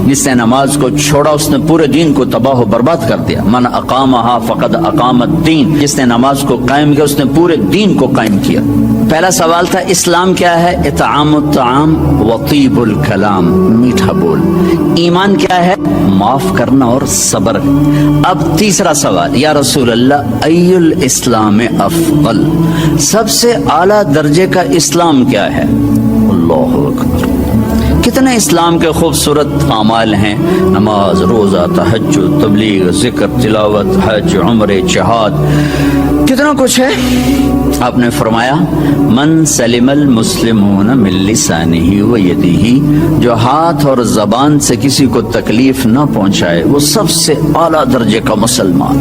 جس نے نماز کو چھوڑا اس نے پورے دین کو تباہ و برباد کر دیا. من اقامہا فقد اقام الدین، جس نے نماز کو قائم کیا اس نے پورے دین کو قائم کیا. پہلا سوال تھا اسلام کیا ہے؟ اطعام الطعام وطیب الکلام، میٹھا بول. ایمان کیا ہے؟ معاف کرنا اور صبر. اب تیسرا سوال، یا رسول اللہ ای الاسلام افضل، سب سے اعلیٰ درجے کا اسلام کیا ہے؟ اللہ اکبر. کتنے اسلام کے خوبصورت اعمال ہیں، نماز، روزہ، تہجد، تبلیغ، ذکر، تلاوت، حج، عمرے، جہاد، کتنا کچھ ہے. آپ نے فرمایا من سلم المسلمون من لسانہ و یدہ، جو ہاتھ اور زبان سے کسی کو تکلیف نہ پہنچائے وہ سب سے اعلیٰ درجے کا مسلمان.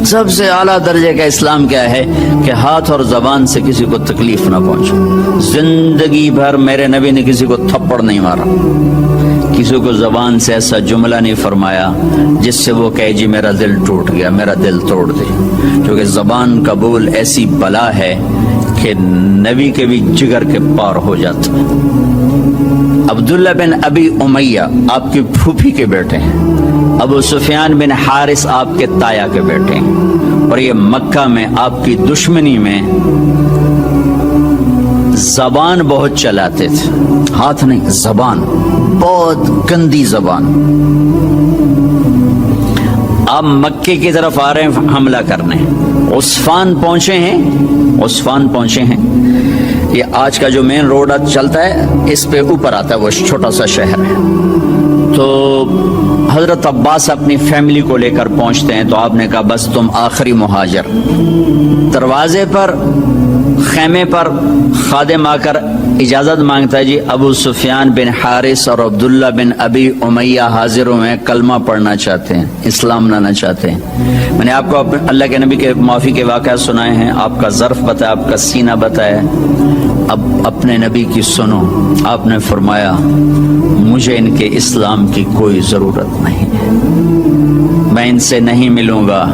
سب سے اعلیٰ درجے کا اسلام کیا ہے؟ کہ ہاتھ اور زبان سے کسی کو تکلیف نہ پہنچے. زندگی بھر میرے نبی نے کسی کو تھپڑ نہیں مارا، کسی کو زبان سے ایسا جملہ نہیں فرمایا جس سے وہ کہے جی میرا دل ٹوٹ گیا، میرا دل توڑ دے. کیونکہ زبان کا بول ایسی بلا ہے کہ نبی کے بھی جگر کے پار ہو جاتا. عبداللہ بن ابی امیہ آپ کی پھوپھی کے بیٹے ہیں، ابو سفیان بن حارث آپ کے تایا کے بیٹے ہیں، اور یہ مکہ میں آپ کی دشمنی میں زبان بہت چلاتے تھے، ہاتھ نہیں، زبان، بہت گندی زبان. آپ مکے کی طرف آ رہے ہیں حملہ کرنے، عسفان پہنچے ہیں. یہ آج کا جو مین روڈ چلتا ہے اس پہ اوپر آتا ہے، وہ چھوٹا سا شہر ہے. تو حضرت عباس اپنی فیملی کو لے کر پہنچتے ہیں، تو آپ نے کہا بس تم آخری مہاجر. دروازے پر، خیمے پر خادم آ کر اجازت مانگتا ہے، جی ابو سفیان بن حارث اور عبداللہ بن ابی امیہ حاضر ہوئے ہیں، کلمہ پڑھنا چاہتے ہیں، اسلام لانا چاہتے ہیں. میں نے آپ کو اللہ کے نبی کے معافی کے واقعات سنائے ہیں، آپ کا ظرف بتایا، آپ کا سینہ بتایا. اب اپنے نبی کی سنو. آپ نے فرمایا مجھے ان کے اسلام کی کوئی ضرورت نہیں ہے، میں ان سے نہیں ملوں گا.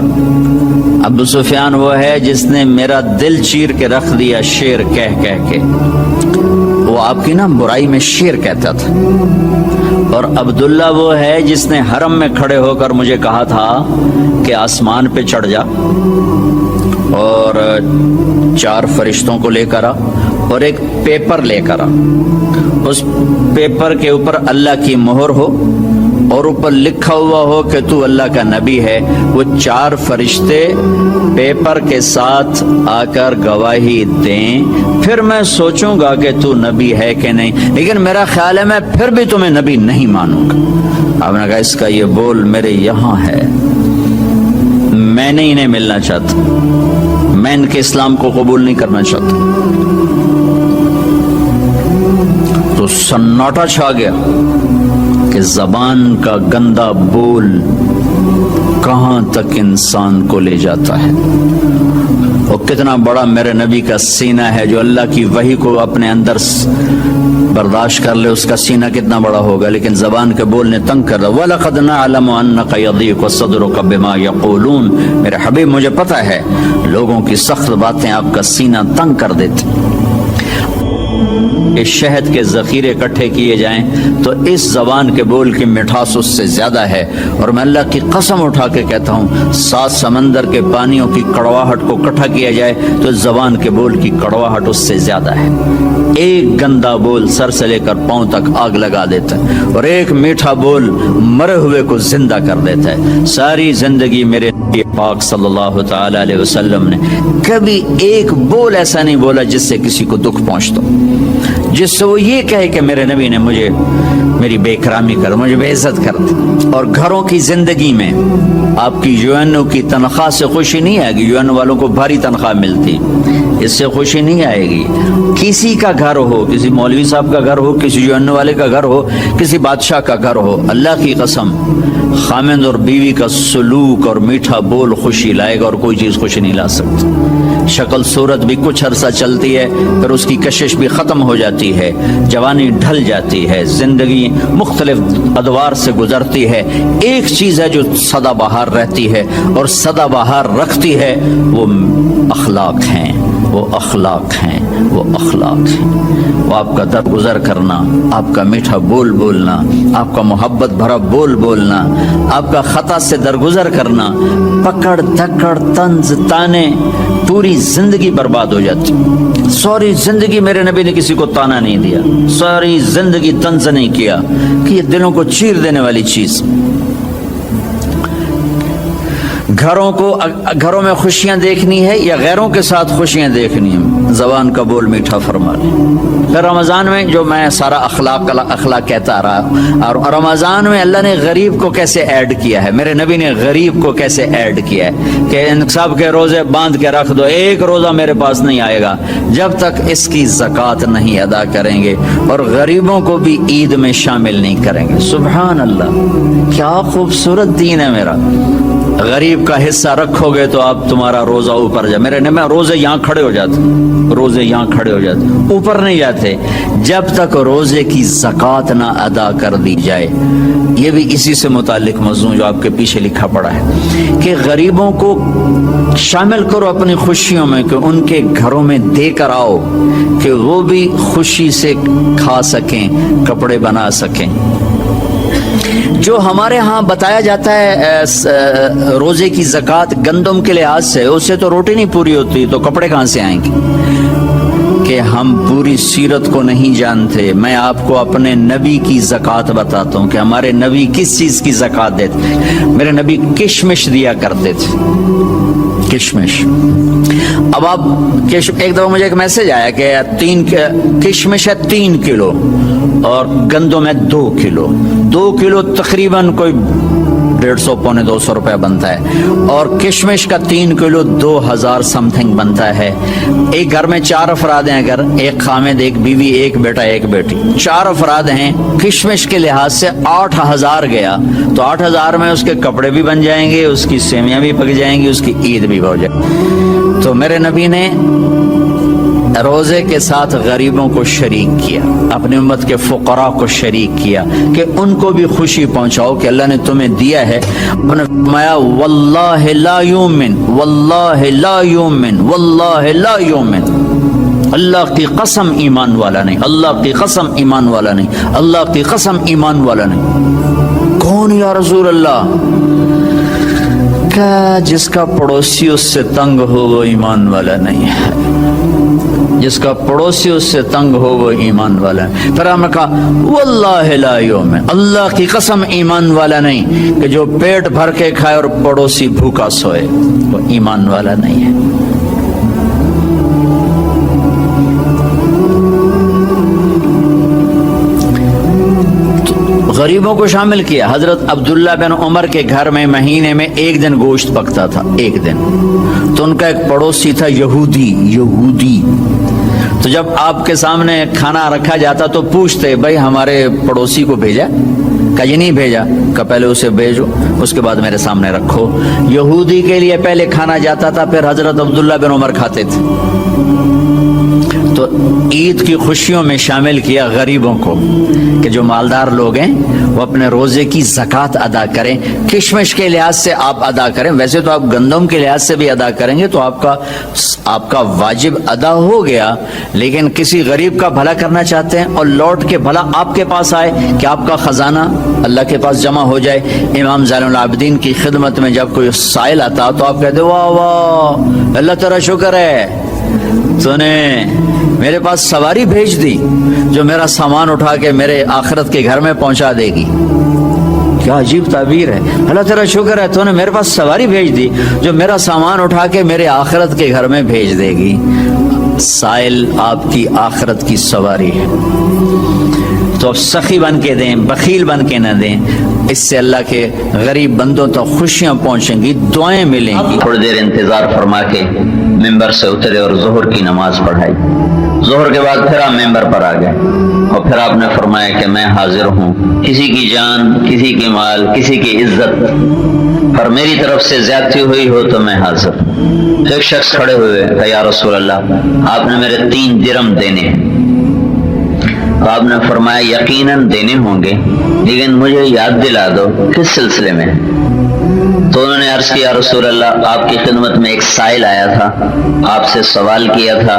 ابو سفیان وہ ہے جس نے میرا دل چیر کے رکھ دیا شیر کہہ کے. وہ آپ کی نا برائی میں شیر کہتا تھا. اور عبداللہ وہ ہے جس نے حرم میں کھڑے ہو کر مجھے کہا تھا کہ آسمان پہ چڑھ جا اور 4 فرشتوں کو لے کر آ اور ایک پیپر لے کر آ. اس پیپر کے اوپر اللہ کی مہر ہو اور اوپر لکھا ہوا ہو کہ تو اللہ کا نبی ہے. وہ 4 فرشتے پیپر کے ساتھ آ کر گواہی دیں، پھر میں سوچوں گا کہ تو نبی ہے کہ نہیں. لیکن میرا خیال ہے میں پھر بھی تمہیں نبی نہیں مانوں گا. آپ نے کہا اس کا یہ بول میرے یہاں ہے، میں نہیں انہیں ملنا چاہتا، میں ان کے اسلام کو قبول نہیں کرنا چاہتا. تو سناٹا چھا گیا کہ زبان کا گندا بول کہاں تک انسان کو لے جاتا ہے. اور کتنا بڑا میرے نبی کا سینہ ہے، جو اللہ کی وحی کو اپنے اندر برداشت کر لے، اس کا سینہ کتنا بڑا ہوگا. لیکن زبان کے بول نے تنگ کر دیا. وَلَقَدْ نَعْلَمُ أَنَّكَ يَضِيقُ صَدْرُكَ بِمَا يَقُولُونَ، میرے حبیب مجھے پتہ ہے لوگوں کی سخت باتیں آپ کا سینہ تنگ کر دیتی. کہ شہد کے ذخیرے اکٹھے کیے جائیں تو اس زبان کے بول کی مٹھاس اس سے زیادہ ہے. اور میں اللہ کی قسم اٹھا کے کہتا ہوں 7 سمندر کے پانیوں کی کڑواہٹ کو اکٹھا کیا جائے تو اس زبان کے بول کی کڑواہٹ اس سے زیادہ ہے. ایک گندا بول سر سے لے کر پاؤں تک آگ لگا دیتا ہے، اور ایک میٹھا بول مرے ہوئے کو زندہ کر دیتا ہے. ساری زندگی میرے پاک صلی اللہ تعالی علیہ وسلم نے کبھی ایک بول ایسا نہیں بولا جس سے کسی کو دکھ پہنچتا، جس سے وہ یہ کہے کہ میرے نبی نے مجھے میری بے اکرامی کر، مجھے بے عزت کر دی. اور گھروں کی زندگی میں آپ کی یو این او کی تنخواہ سے خوشی نہیں آئے گی. یو این او والوں کو بھاری تنخواہ ملتی، اس سے خوشی نہیں آئے گی. کسی کا گھر ہو، کسی مولوی صاحب کا گھر ہو، کسی یو این او والے کا گھر ہو، کسی بادشاہ کا گھر ہو، اللہ کی قسم خامند اور بیوی کا سلوک اور میٹھا بول خوشی لائے گا، اور کوئی چیز خوشی نہیں لا سکتی. شکل صورت بھی کچھ عرصہ چلتی ہے، پھر اس کی کشش بھی ختم ہو جاتی ہے، جوانی ڈھل جاتی ہے، زندگی مختلف ادوار سے گزرتی ہے. ایک چیز ہے جو سدا بہار رہتی ہے اور سدا بہار رکھتی ہے، وہ اخلاق ہیں، وہ اخلاق ہیں. وہ اخلاق ہے، وہ آپ کا درگزر کرنا، آپ کا میٹھا بول بولنا، آپ کا محبت بھرا بول بولنا، آپ کا خطا سے درگزر کرنا، پکڑ دھکڑ طنز تانے، پوری زندگی برباد ہو جاتی۔ ساری زندگی میرے نبی نے کسی کو تانا نہیں دیا، ساری زندگی طنز نہیں کیا، کہ یہ دلوں کو چیر دینے والی چیز۔ گھروں میں خوشیاں دیکھنی ہے یا غیروں کے ساتھ خوشیاں دیکھنی ہیں، زبان کا بول میٹھا فرما لیں۔ پھر رمضان میں جو میں سارا اخلاق کہتا رہا، اور رمضان میں اللہ نے غریب کو کیسے ایڈ کیا ہے، میرے نبی نے غریب کو کیسے ایڈ کیا ہے کہ ان سب کے روزے باندھ کے رکھ دو، ایک روزہ میرے پاس نہیں آئے گا جب تک اس کی زکوٰۃ نہیں ادا کریں گے، اور غریبوں کو بھی عید میں شامل نہیں کریں گے۔ سبحان اللہ، کیا خوبصورت دین ہے میرا۔ غریب کا حصہ رکھو گے تو آپ تمہارا روزہ اوپر جائے۔ میرے نبی روزے یہاں کھڑے ہو جاتے، روزے یہاں کھڑے ہو جاتے، اوپر نہیں جاتے جب تک روزے کی زکوٰۃ نہ ادا کر دی جائے۔ یہ بھی اسی سے متعلق موضوع جو آپ کے پیچھے لکھا پڑا ہے کہ غریبوں کو شامل کرو اپنی خوشیوں میں، کہ ان کے گھروں میں دے کر آؤ کہ وہ بھی خوشی سے کھا سکیں، کپڑے بنا سکیں۔ جو ہمارے ہاں بتایا جاتا ہے روزے کی زکوٰۃ گندم کے لحاظ سے، اس سے تو روٹی نہیں پوری ہوتی، تو کپڑے کہاں سے آئیں گے؟ کہ ہم پوری سیرت کو نہیں جانتے۔ میں آپ کو اپنے نبی کی زکوٰۃ بتاتا ہوں کہ ہمارے نبی کس چیز کی زکوٰۃ دیتے۔ میرے نبی کشمش دیا کرتے تھے، کشمش۔ اب آپ ایک دفعہ مجھے ایک میسج آیا کہ کشمش ہے 3 کلو اور گندم ہے 2 کلو، 2 کلو تقریباً کوئی 150 پونے 200 روپے بنتا ہے، اور کشمش کا 3 کلو 2000 سم تھنگ بنتا ہے۔ ایک گھر میں 4 افراد ہیں، اگر ایک خامد، ایک بیوی، ایک بیٹا، ایک بیٹی، 4 افراد ہیں، کشمش کے لحاظ سے 8000 گیا، تو 8000 میں اس کے کپڑے بھی بن جائیں گے، اس کی سیویاں بھی پک جائیں گی، اس کی عید بھی ہو جائے گی۔ تو میرے نبی نے روزے کے ساتھ غریبوں کو شریک کیا، اپنی امت کے فقراء کو شریک کیا کہ ان کو بھی خوشی پہنچاؤ کہ اللہ نے تمہیں دیا ہے۔ انہوں نے فرمایا واللہ لا یؤمن، واللہ لا یؤمن، واللہ لا یؤمن، اللہ کی قسم ایمان والا نہیں، اللہ کی قسم ایمان والا نہیں، اللہ کی قسم ایمان والا نہیں۔ کون یا رسول اللہ؟ کہ جس کا پڑوسی اس سے تنگ ہو وہ ایمان والا نہیں ہے، جس کا پڑوسی اس سے تنگ ہو وہ ایمان والا ہے۔ پھر ہم نے کہا واللہ لا یؤمن، اللہ کی قسم ایمان والا نہیں، کہ جو پیٹ بھر کے کھائے اور پڑوسی بھوکا سوئے وہ ایمان والا نہیں ہے۔ غریبوں کو شامل کیا۔ حضرت عبداللہ بن عمر کے گھر میں مہینے میں 1 دن گوشت پکتا تھا، 1 دن۔ تو ان کا ایک پڑوسی تھا یہودی۔ تو جب آپ کے سامنے کھانا رکھا جاتا تو پوچھتے بھائی ہمارے پڑوسی کو بھیجا؟ کہ یہ نہیں بھیجا۔ کہ پہلے اسے بھیجو، اس کے بعد میرے سامنے رکھو۔ یہودی کے لیے پہلے کھانا جاتا تھا، پھر حضرت عبداللہ بن عمر کھاتے تھے۔ تو عید کی خوشیوں میں شامل کیا غریبوں کو کہ جو مالدار لوگ ہیں وہ اپنے روزے کی زکوٰۃ ادا کریں۔ کشمش کے لحاظ سے آپ ادا کریں، ویسے تو آپ گندم کے لحاظ سے بھی ادا کریں گے تو آپ کا واجب ادا ہو گیا، لیکن کسی غریب کا بھلا کرنا چاہتے ہیں اور لوٹ کے بھلا آپ کے پاس آئے کہ آپ کا خزانہ اللہ کے پاس جمع ہو جائے۔ امام زین العابدین کی خدمت میں جب کوئی سائل آتا تو آپ کہتے واہ واہ اللہ تیرا شکر ہے، تو نے میرے پاس سواری بھیج دی جو میرا سامان اٹھا کے میرے آخرت کے گھر میں پہنچا دے گی۔ کیا عجیب تعبیر ہے، اللہ تیرا شکر ہے تو نے میرے پاس سواری بھیج دی جو میرا سامان اٹھا کے میرے آخرت کے گھر میں بھیج دے گی۔ سائل آپ کی آخرت کی سواری ہے، تو اب سخی بن کے دیں، بخیل بن کے نہ دیں، اس سے اللہ کے غریب بندوں تک خوشیاں پہنچیں گی، دعائیں ملیں گی۔ تھوڑی دیر انتظار فرما کے ممبر سے اترے اور ظہر کی نماز پڑھائی۔ ظہر کے بعد پھر آپ ممبر پر آ گئے اور پھر آپ نے فرمایا کہ میں حاضر ہوں، کسی کی جان، کسی کی مال، کسی کی عزت پر میری طرف سے زیادتی ہوئی ہو تو میں حاضر ہوں۔ ایک شخص کھڑے ہوئے کہ یا رسول اللہ آپ نے میرے 3 درم دینے ہیں۔ تو آپ نے فرمایا یقیناً دینے ہوں گے، لیکن مجھے یاد دلا دو کس سلسلے میں۔ تو انہوں نے عرض کیا رسول اللہ آپ کی خدمت میں ایک سائل آیا تھا، آپ سے سوال کیا تھا،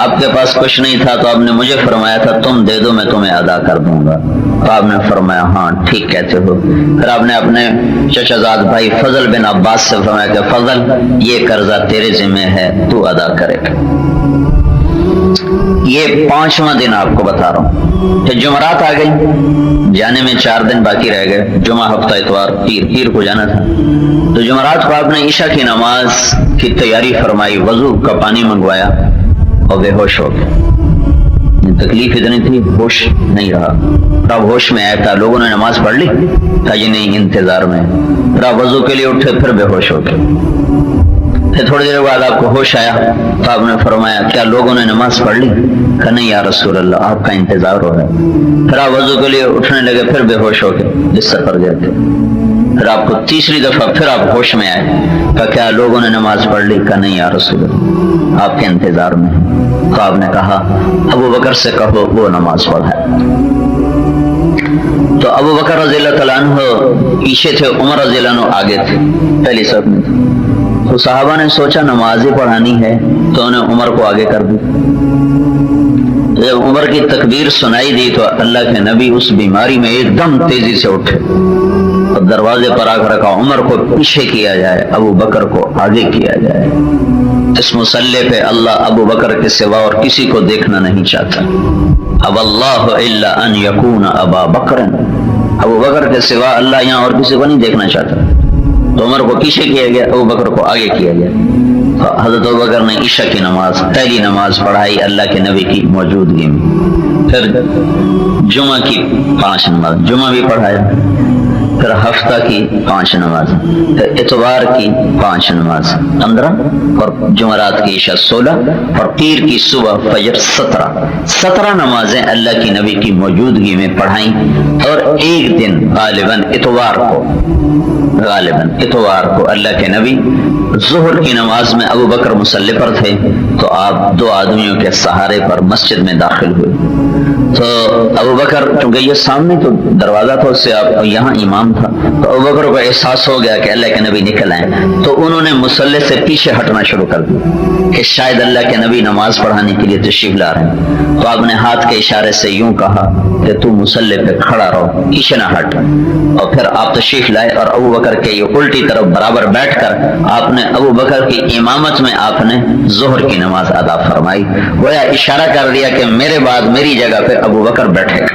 آپ کے پاس کچھ نہیں تھا تو آپ نے مجھے فرمایا تھا تم دے دو میں تمہیں ادا کر دوں گا، تو آپ نے فرمایا ہاں ٹھیک کہتے ہو۔ پھر آپ نے اپنے چچا زاد بھائی فضل بن عباس سے فرمایا کہ فضل یہ قرضہ تیرے ذمہ ہے تو ادا کرے گا۔ یہ 5واں دن آپ کو بتا رہا ہوں۔ پھر جمعرات آ گئی، جانے میں 4 دن باقی رہ گئے، جمعہ ہفتہ اتوار پیر کو جانا تھا۔ تو جمعرات کو آپ نے عشاء کی نماز کی تیاری فرمائی، وضو کا پانی منگوایا اور بے ہوش ہو گئے۔ تکلیف اتنی تھی ہوش نہیں رہا، پھر آپ ہوش میں آیا تھا، لوگوں نے نماز پڑھ لی تھا جی نہیں انتظار میں، پھر آپ وضو کے لیے اٹھے پھر بے ہوش ہو گئے۔ پھر تھوڑی دیر بعد آپ کو ہوش آیا تو آپ نے فرمایا کیا لوگوں نے نماز پڑھ لی؟ کہا نہیں یا رسول اللہ آپ کا انتظار ہو رہا ہے۔ پھر آپ وضو کے لیے اٹھنے لگے پھر بے ہوش ہو گئے، جس سے پڑ گئے تھے۔ پھر آپ کو تیسری دفعہ پھر آپ ہوش میں آئے، کہا کیا لوگوں نے نماز پڑھ لی؟ کہا نہیں یا رسول اللہ آپ کے انتظار میں ہے۔ تو آپ نے کہا ابو بکر سے کہو وہ نماز پڑھائے۔ تو ابو بکر رضی اللہ تعالیٰ عنہ پیچھے تھے، عمر رضی اللہ عنہ آگے تھے، پہلی صف میں تھے۔ تو صحابہ نے سوچا نمازیں پڑھانی ہے تو انہیں عمر کو آگے کر دی۔ جب عمر کی تکبیر سنائی دی تو اللہ کے نبی اس بیماری میں ایک دم تیزی سے اٹھے اور دروازے پر آ کر کہا عمر کو پیچھے کیا جائے، ابو بکر کو آگے کیا جائے۔ اس مصلی پہ اللہ ابو بکر کے سوا اور کسی کو دیکھنا نہیں چاہتا۔ اب اللہ الا ان یکون ابا بکر، ابو بکر کے سوا اللہ یہاں اور کسی کو نہیں دیکھنا چاہتا۔ تو عمر کو پیچھے کیا گیا، ابو بکر کو آگے کیا گیا۔ تو حضرت ابو بکر نے عشاء کی نماز پہلی نماز پڑھائی اللہ کے نبی کی موجودگی میں، پھر جمعہ کی 5 نماز، جمعہ بھی پڑھایا، پھر ہفتہ کی 5 نماز، پھر اتوار کی 5 نماز 15، اور جمعرات کی عشاء 16، اور پیر کی صبح فجر 17 نمازیں اللہ کی نبی کی موجودگی میں پڑھائیں۔ اور ایک دن غالباً اتوار کو اللہ کے نبی ظہر کی نماز میں ابو بکر مصلی پر تھے تو آپ 2 آدمیوں کے سہارے پر مسجد میں داخل ہوئے۔ تو ابو بکر چونکہ یہ سامنے تو دروازہ تھا، اس سے آپ یہاں امام تھا، تو ابو بکر کو احساس ہو گیا کہ اللہ کے نبی نکل آئے، تو انہوں نے مصلی سے پیچھے ہٹنا شروع کر دیا کہ شاید اللہ کے نبی نماز پڑھانے کے لیے تشریف لا رہے ہیں۔ تو آپ نے ہاتھ کے اشارے سے یوں کہا کہ تو مصلی پہ کھڑا رہو، پیچھے نہ ہٹ، اور پھر آپ تشریف لائے اور ابو بکر کے یہ الٹی طرف برابر بیٹھ کر آپ نے ابو بکر کی امامت میں آپ نے ظہر کی نماز ادا فرمائی۔ گویا اشارہ کر دیا کہ میرے بعد میری جگہ پہ ابو بکر بیٹھے گا۔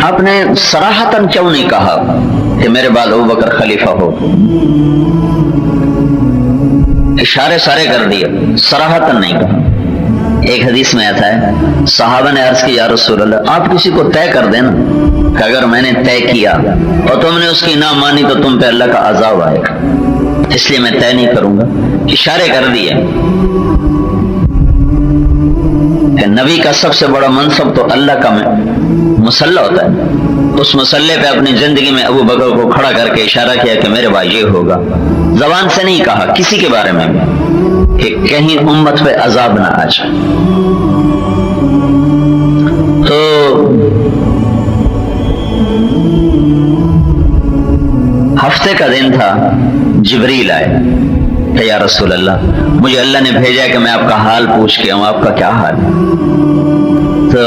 آپ نے صراحتاً کیوں نہیں کہا کہ میرے بعد ابو بکر خلیفہ ہو؟ اشارے سارے کر دیے، صراحتاً نہیں کہا۔ ایک حدیث میں آتا ہے صحابہ نے عرض کی یا رسول اللہ آپ کسی کو طے کر دینا کہ اگر میں نے طے کیا اور تم نے اس کی نہ مانی تو تم پہ اللہ کا عذاب آئے گا، اس لیے میں طے نہیں کروں گا۔ اشارے کر دیے کہ نبی کا سب سے بڑا منصب تو اللہ کا مصلی ہوتا ہے، اس مصلی پہ اپنی زندگی میں ابو بکر کو کھڑا کر کے اشارہ کیا کہ میرے بھائی یہ ہوگا۔ زبان سے نہیں کہا کسی کے بارے میں کہ کہیں امت پہ عذاب نہ آ جائے۔ تو ہفتے کا دن تھا، جبریل آئے کہ یا رسول اللہ مجھے اللہ نے بھیجا کہ میں آپ کا حال پوچھ کے آؤں، آپ کا کیا حال ہے؟ تو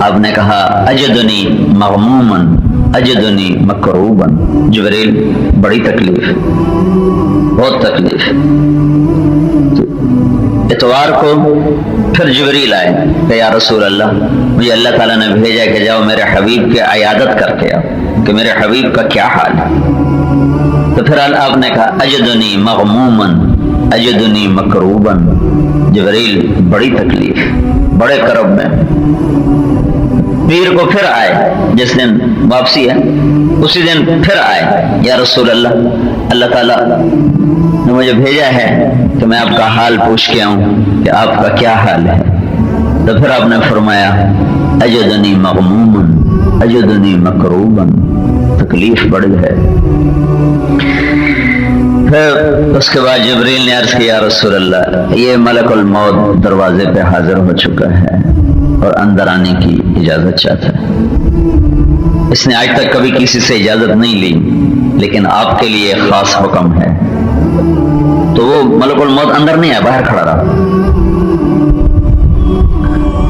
آپ نے کہا اجدنی مغمومن اجدنی مکروبن، جبریل بڑی تکلیف، بہت تکلیف۔ اتوار کو پھر جبریل آئے کہ یا رسول اللہ مجھے اللہ تعالیٰ نے بھیجا کہ جاؤ میرے حبیب کی عیادت کر کے آؤ کہ میرے حبیب کا کیا حال ہے۔ تو پھر آپ نے کہا اجدنی مغمومن اجدنی مکروبن، جبریل بڑی تکلیف، بڑے کرب میں۔ پیر کو پھر آئے، جس دن واپسی ہے اسی دن پھر آئے یا رسول اللہ اللہ تعالیٰ نے مجھے بھیجا ہے کہ میں آپ کا حال پوچھ کے آؤں کہ آپ کا کیا حال ہے۔ تو پھر آپ نے فرمایا اجدنی مغمومن اجدنی مکروبن، تکلیف بڑی ہے۔ پھر اس کے بعد جبریل نے عرض کیا یا رسول اللہ یہ ملک الموت دروازے پہ حاضر ہو چکا ہے اور اندر آنے کی اجازت چاہتا ہے۔ اس نے آج تک کبھی کسی سے اجازت نہیں لی، لیکن آپ کے لیے خاص حکم ہے۔ تو وہ ملک الموت اندر نہیں آیا، باہر کھڑا رہا۔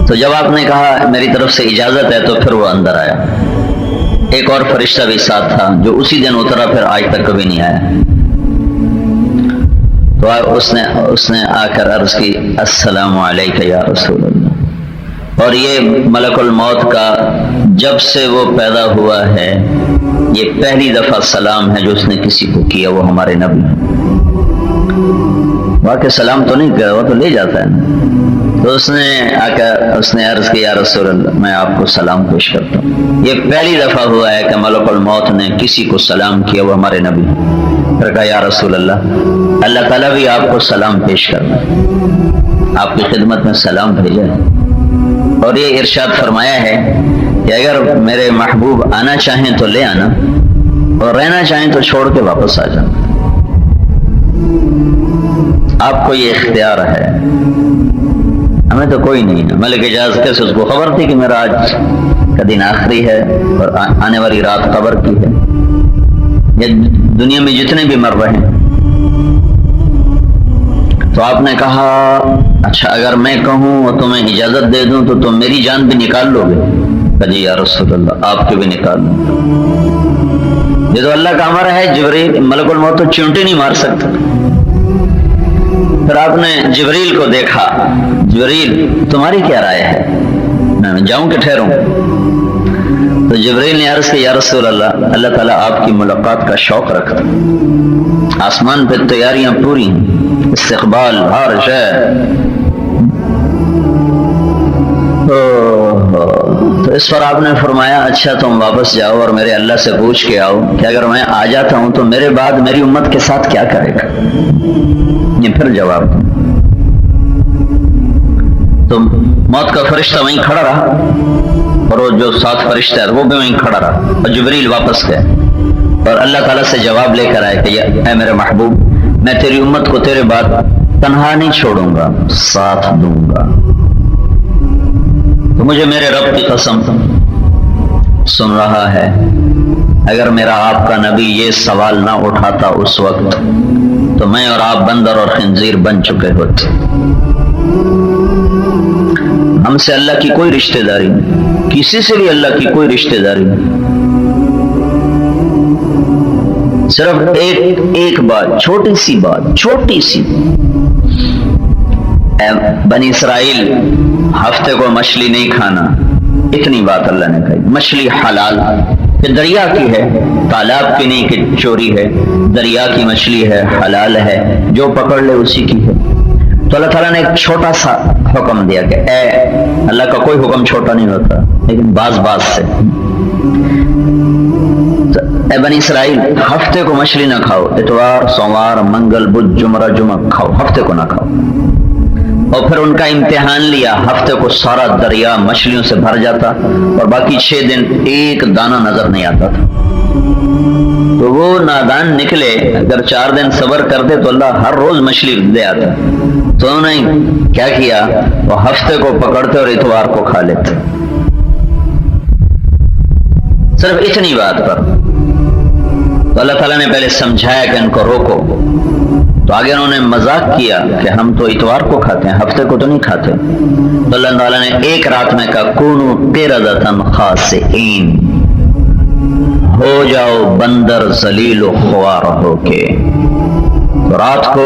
تو جب آپ نے کہا میری طرف سے اجازت ہے تو پھر وہ اندر آیا۔ ایک اور فرشتہ بھی ساتھ تھا جو اسی دن اترا، پھر آج تک کبھی نہیں آیا۔ تو اس نے آ کر عرض کی السلام علیکہ یا رسول اللہ۔ اور یہ ملک الموت کا جب سے وہ پیدا ہوا ہے یہ پہلی دفعہ سلام ہے جو اس نے کسی کو کیا، وہ ہمارے نبی ہیں۔ واقع سلام تو نہیں کیا، وہ تو لے جاتا ہے نا۔ تو اس نے آ کر اس نے عرض کیا یا رسول اللہ میں آپ کو سلام پیش کرتا ہوں۔ یہ پہلی دفعہ ہوا ہے کہ ملک الموت نے کسی کو سلام کیا، وہ ہمارے نبی ہیں۔ پھر کہا یا رسول اللہ، اللہ تعالیٰ بھی آپ کو سلام پیش کرتا ہے، آپ کی خدمت میں سلام بھیجا ہے۔ اور یہ ارشاد فرمایا ہے کہ اگر میرے محبوب آنا چاہیں تو لے آنا، اور رہنا چاہیں تو چھوڑ کے واپس آ جانا۔ آپ کو یہ اختیار ہے، ہمیں تو کوئی نہیں ہے۔ ملک اجاز کیسے اس کو خبر تھی کہ میرا آج کا دن آخری ہے اور آنے والی رات قبر کی ہے، یہ دنیا میں جتنے بھی مر رہے ہیں۔ تو آپ نے کہا اچھا اگر میں کہوں اور تمہیں اجازت دے دوں تو تم میری جان بھی نکال لو گے؟ کہا جی یا رسول اللہ آپ کی بھی نکال لوں۔ یہ تو اللہ کا امر ہے، جبریل ملک الموت تو چونٹی نہیں مار سکتا۔ پھر آپ نے جبریل کو دیکھا، جبریل تمہاری کیا رائے ہے، میں جاؤں کہ ٹھہروں؟ تو جبریل نے عرض کیا یا رسول اللہ، اللہ تعالیٰ آپ کی ملاقات کا شوق رکھتا، آسمان پہ تیاریاں پوری ہیں، استقبال ہر شے۔ تو اس پر آپ نے فرمایا اچھا تم واپس جاؤ اور میرے اللہ سے پوچھ کے آؤ کہ اگر میں آ جاتا ہوں تو میرے بعد میری امت کے ساتھ کیا کرے گا۔ یہ پھر جواب دوں۔ تو موت کا فرشتہ وہیں کھڑا رہا اور وہ جو ساتھ فرشتہ ہے وہ بھی وہیں کھڑا رہا، اور جبریل واپس گئے اور اللہ تعالیٰ سے جواب لے کر آئے کہ اے میرے محبوب، میں تیری امت کو تیرے بعد تنہا نہیں چھوڑوں گا، ساتھ دوں گا۔ تو مجھے میرے رب کی قسم سن رہا ہے، اگر میرا آپ کا نبی یہ سوال نہ اٹھاتا اس وقت تو میں اور آپ بندر اور خنزیر بن چکے ہوتے۔ ہم سے اللہ کی کوئی رشتہ داری نہیں، کسی سے بھی اللہ کی کوئی رشتہ داری نہیں۔ صرف ایک بات، چھوٹی سی بات، چھوٹی سی، بنی اسرائیل ہفتے کو مچھلی نہیں کھانا، اتنی بات اللہ نے کہی۔ مچھلی حلال کہ دریا کی ہے، تالاب کی نہیں کہ چوری ہے، دریا کی مچھلی ہے، حلال ہے، جو پکڑ لے اسی کی ہے۔ تو اللہ تعالیٰ نے ایک چھوٹا سا حکم دیا کہ اے اللہ کا کوئی حکم چھوٹا نہیں ہوتا، لیکن باز سے اے بنی اسرائیل ہفتے کو مچھلی نہ کھاؤ، اتوار سوموار منگل بدھ جمعہ کھاؤ، ہفتے کو نہ کھاؤ۔ اور پھر ان کا امتحان لیا، ہفتے کو سارا دریا مچھلیوں سے بھر جاتا اور باقی 6 دن ایک دانہ نظر نہیں آتا تھا۔ تو وہ نادان نکلے، اگر 4 دن صبر کرتے تو اللہ ہر روز مچھلی دے آتا۔ تو انہوں نے کیا کیا، وہ ہفتے کو پکڑتے اور اتوار کو کھا لیتے، صرف اتنی بات پر۔ تو اللہ تعالیٰ نے پہلے سمجھایا کہ ان کو روکو، تو آگے انہوں نے مذاق کیا کہ ہم تو اتوار کو کھاتے ہیں، ہفتے کو تو نہیں کھاتے۔ تو اللہ تعالیٰ نے ایک رات میں کہا کونوا قردۃ خاسئین، ہو جاؤ بندر ذلیل و خوار ہو کے۔ تو رات کو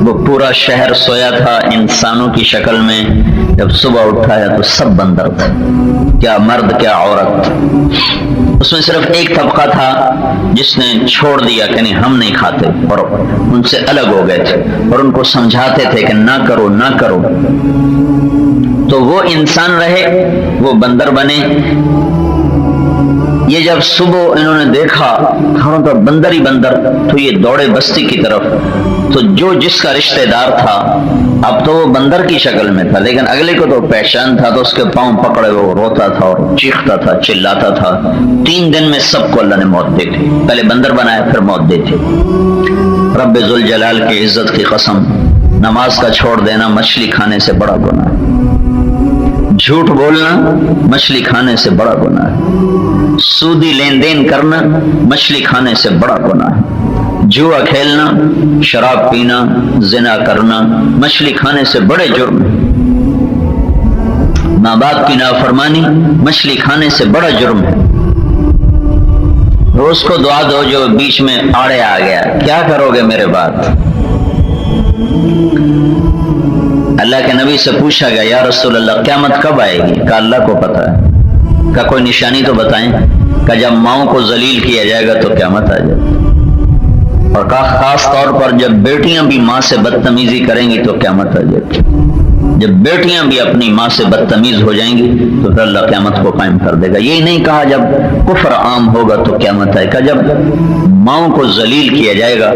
وہ پورا شہر سویا تھا انسانوں کی شکل میں، جب صبح اٹھا ہے تو سب بندر تھے، کیا مرد کیا عورت۔ اس میں صرف ایک طبقہ تھا جس نے چھوڑ دیا کہ نہیں ہم نہیں کھاتے، اور ان سے الگ ہو گئے تھے اور ان کو سمجھاتے تھے کہ نہ کرو نہ کرو۔ تو وہ انسان رہے، وہ بندر بنے۔ یہ جب صبح انہوں نے دیکھا ہم تو بندر ہی بندر، تو یہ دوڑے بستی کی طرف۔ تو جو جس کا رشتہ دار تھا، اب تو وہ بندر کی شکل میں تھا لیکن اگلے کو تو پہچان تھا، تو اس کے پاؤں پکڑے وہ روتا تھا اور چیختا تھا، چلاتا تھا۔ 3 دن میں سب کو اللہ نے موت دے دی، پہلے بندر بنایا پھر موت دے دی۔ رب ذوالجلال کی عزت کی قسم، نماز کا چھوڑ دینا مچھلی کھانے سے بڑا گناہ، جھوٹ بولنا مچھلی کھانے سے بڑا گناہ ہے، سودی لین دین کرنا مچھلی کھانے سے بڑا گناہ ہے، جوا کھیلنا، شراب پینا، زنا کرنا مچھلی کھانے سے بڑے جرم ہیں، ماں باپ کی نافرمانی مچھلی کھانے سے بڑا جرم ہے۔ اس کو دعا دو جو بیچ میں آڑے آ گیا، کیا کرو گے میرے بات؟ اللہ کے نبی سے پوچھا گیا یا رسول اللہ قیامت کب آئے گی؟ کہا اللہ کو پتہ ہے۔ کہا کوئی نشانی تو بتائیں۔ کہا جب ماؤں کو ذلیل کیا جائے گا تو قیامت آ جائے گی، اور کہا خاص طور پر جب بیٹیاں بھی ماں سے بدتمیزی کریں گی تو قیامت آ جائے گی، جب بیٹیاں بھی اپنی ماں سے بدتمیز ہو جائیں گی تو پھر اللہ قیامت کو قائم کر دے گا۔ یہی نہیں کہا جب کفر عام ہوگا تو قیامت آئے گا، جب ماؤں کو ذلیل کیا جائے گا،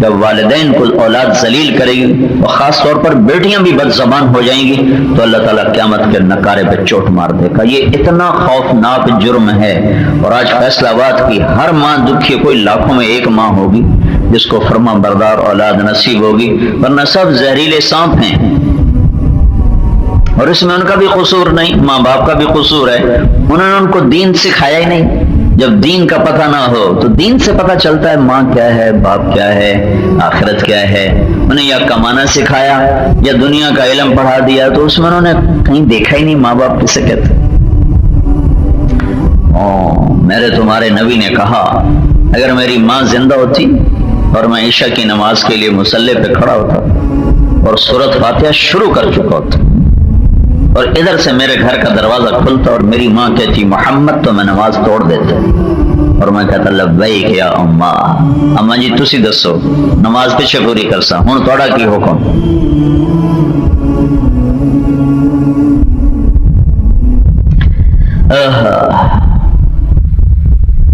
جب والدین کو اولاد ذلیل کرے گی اور خاص طور پر بیٹیاں بھی بد زبان ہو جائیں گی تو اللہ تعالیٰ قیامت کے نکارے پہ چوٹ مار دے گا۔ یہ اتنا خوفناک جرم ہے، اور آج فیصلہ آباد کی ہر ماں دکھی، کوئی لاکھوں میں ایک ماں ہوگی جس کو فرما بردار اولاد نصیب ہوگی، ورنہ سب زہریلے سانپ ہیں، اور اس میں ان کا بھی قصور نہیں، ماں باپ کا بھی قصور ہے، انہوں نے ان کو دین سکھایا ہی نہیں۔ جب دین کا پتہ نہ ہو تو دین سے پتہ چلتا ہے ماں کیا ہے، باپ کیا ہے، آخرت کیا ہے۔ انہیں یا کمانا سکھایا یا دنیا کا علم پڑھا دیا تو اس میں انہوں نے کہیں دیکھا ہی نہیں ماں باپ کسے کہتے۔ میرے تمہارے نبی نے کہا اگر میری ماں زندہ ہوتی اور میں عشاء کی نماز کے لیے مصلی پہ کھڑا ہوتا اور سورۃ فاتحہ شروع کر چکا ہوتا، اور ادھر سے میرے گھر کا دروازہ کھلتا اور میری ماں کہتی محمد، تو میں نماز توڑ دیتا اور میں کہتا لبیک یا اماں جی تسی دسو نماز پیچھے پوری کرسا، ہن توڑا کی حکم؟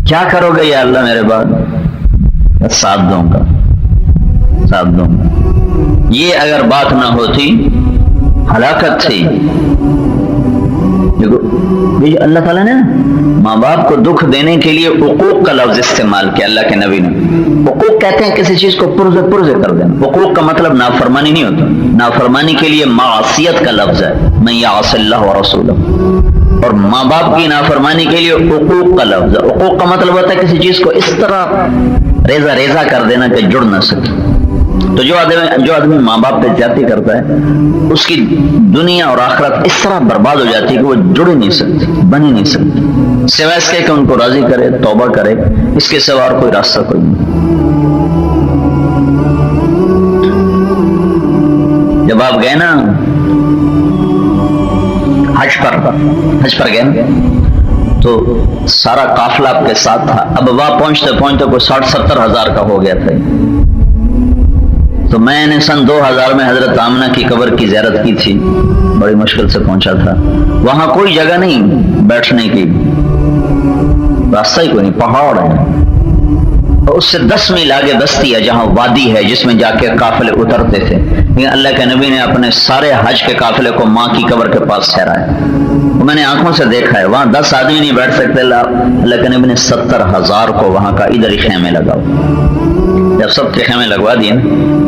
کیا کرو گے یا اللہ میرے بعد؟ ساتھ دوں گا، ساتھ دوں گا۔ یہ اگر بات نہ ہوتی ہلاکت تھی۔ اللہ تعالیٰ نے ماں باپ کو دکھ دینے کے لیے حقوق کا لفظ استعمال کیا اللہ کے نبی نے۔ حقوق کہتے ہیں کسی چیز کو پرزے کر دینا۔ حقوق کا مطلب نافرمانی نہیں ہوتا، نافرمانی کے لیے معصیت کا لفظ ہے، من یعص اللہ ورسولہ، اور ماں باپ کی نافرمانی کے لیے حقوق کا لفظ ہے۔ حقوق کا مطلب ہوتا ہے کسی چیز کو اس طرح ریزہ کر دینا کہ جڑ نہ سکے۔ تو جو آدمی ماں باپ پہ زیادتی کرتا ہے اس کی دنیا اور آخرت اس طرح برباد ہو جاتی ہے کہ وہ جڑ ہی نہیں سکتی، بن ہی نہیں سکتی، سوائے اس کے کہ ان کو راضی کرے، توبہ کرے، اس کے سوا اور کوئی راستہ کوئی نہیں۔ جب آپ گئے نا حج پر گئے نا تو سارا قافلہ آپ کے ساتھ تھا۔ اب وہاں پہنچتے کوئی 60-70 ہزار کا ہو گیا تھا۔ تو میں نے سن 2000 میں حضرت آمنہ کی قبر کی زیارت کی تھی، بڑی مشکل سے پہنچا تھا۔ وہاں کوئی جگہ نہیں بیٹھنے کی، راستہ ہی کوئی نہیں، پہاڑ ہے، اس سے 10 میل آگے بستی ہے جہاں وادی ہے جس میں جا کے قافلے اترتے تھے۔ لیکن اللہ کے نبی نے اپنے سارے حج کے قافلے کو ماں کی قبر کے پاس ٹھہرایا، میں نے آنکھوں سے دیکھا ہے۔ وہاں 10 آدمی نہیں بیٹھ سکتے، اللہ کے نبی نے 70,000 کو وہاں کا ادھر ہی خیمے لگاؤ۔ جب سب کے خیمے لگوا دیے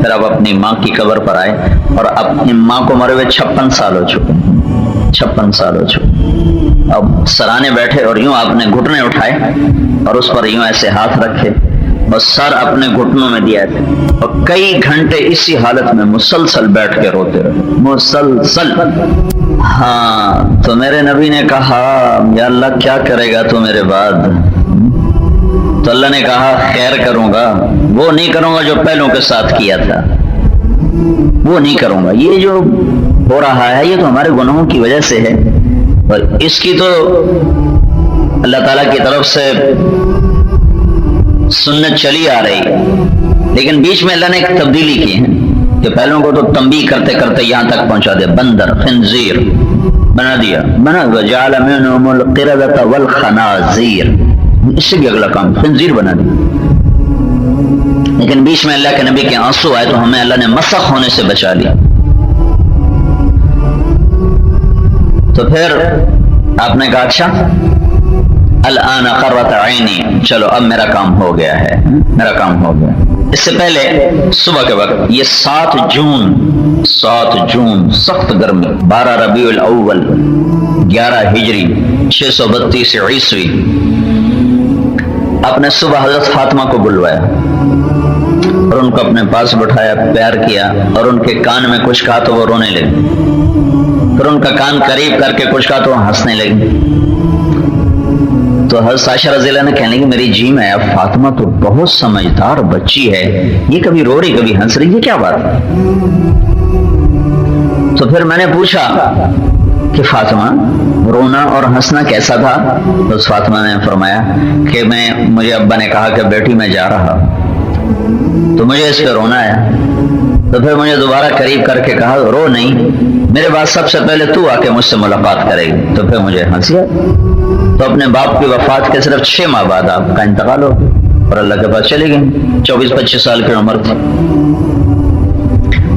پھر اب اپنی ماں کی قبر پر آئے، اور اپنی ماں کو مرے ہوئے 56 سال ہو چکے، 56 سال ہو چکے۔ اب سرانے بیٹھے اور یوں آپ نے گھٹنے اٹھائے اور اس پر یوں ایسے ہاتھ رکھے اور سر اپنے گھٹنوں میں دیا تھا، اور کئی گھنٹے اسی حالت میں مسلسل بیٹھ کے روتے رہے، مسلسل۔ ہاں تو میرے نبی نے کہا یا اللہ کیا کرے گا تو میرے بعد؟ تو اللہ نے کہا خیر کروں گا، وہ نہیں کروں گا جو پہلوں کے ساتھ کیا تھا، وہ نہیں کروں گا۔ یہ جو ہو رہا ہے یہ تو ہمارے گناہوں کی وجہ سے ہے، اور اس کی تو اللہ تعالیٰ کی طرف سے سنت چلی آ رہی ہے، لیکن بیچ میں اللہ نے ایک تبدیلی کی ہے کہ پہلوں کو تو تنبیہ کرتے کرتے یہاں تک پہنچا دیا، بندر خنزیر بنا دیا، وجعل منهم القردة والخنازیر، اس سے بھی اگلا کام خنزیر بنا دیا۔ لیکن بیچ میں اللہ کے نبی کے آنسو آئے تو ہمیں اللہ نے مسخ ہونے سے بچا لیا۔ تو پھر آپ نے کہا اچھا الآن قرۃ عینی، چلو اب میرا کام ہو گیا ہے، میرا کام ہو گیا۔ اس سے پہلے صبح کے وقت یہ 7 جون سخت گرمی، 12 ربیع الاول 11 ہجری 632 عیسوی، آپ نے صبح حضرت فاطمہ کو بلوایا اور ان کو اپنے پاس بٹھایا، پیار کیا اور ان کے کان میں کچھ کہا تو وہ رونے لگے، پھر ان کا کان قریب کر کے کچھ کہا تو وہ ہنسنے لگے۔ تو حضرت عائشہ رضی اللہ عنہ کہنے لگی میری جی میں، اب فاطمہ تو بہت سمجھدار بچی ہے، یہ کبھی رو رہی کبھی ہنس رہی، یہ کیا بات ہے؟ تو پھر میں نے پوچھا کہ فاطمہ رونا اور ہنسنا کیسا تھا؟ تو فاطمہ نے فرمایا کہ مجھے ابا نے کہا کہ بیٹی میں جا رہا تو مجھے اس پہ رونا ہے، تو پھر مجھے دوبارہ قریب کر کے کہا رو نہیں، میرے بعد سب سے پہلے تو آ کے مجھ سے ملاقات کرے گی، تو پھر مجھے ہنسی آئی۔ تو اپنے باپ کی وفات کے صرف 6 ماہ بعد آپ کا انتقال ہو گیا اور اللہ کے پاس چلی گئی، 24-25 سال کی عمر تھی۔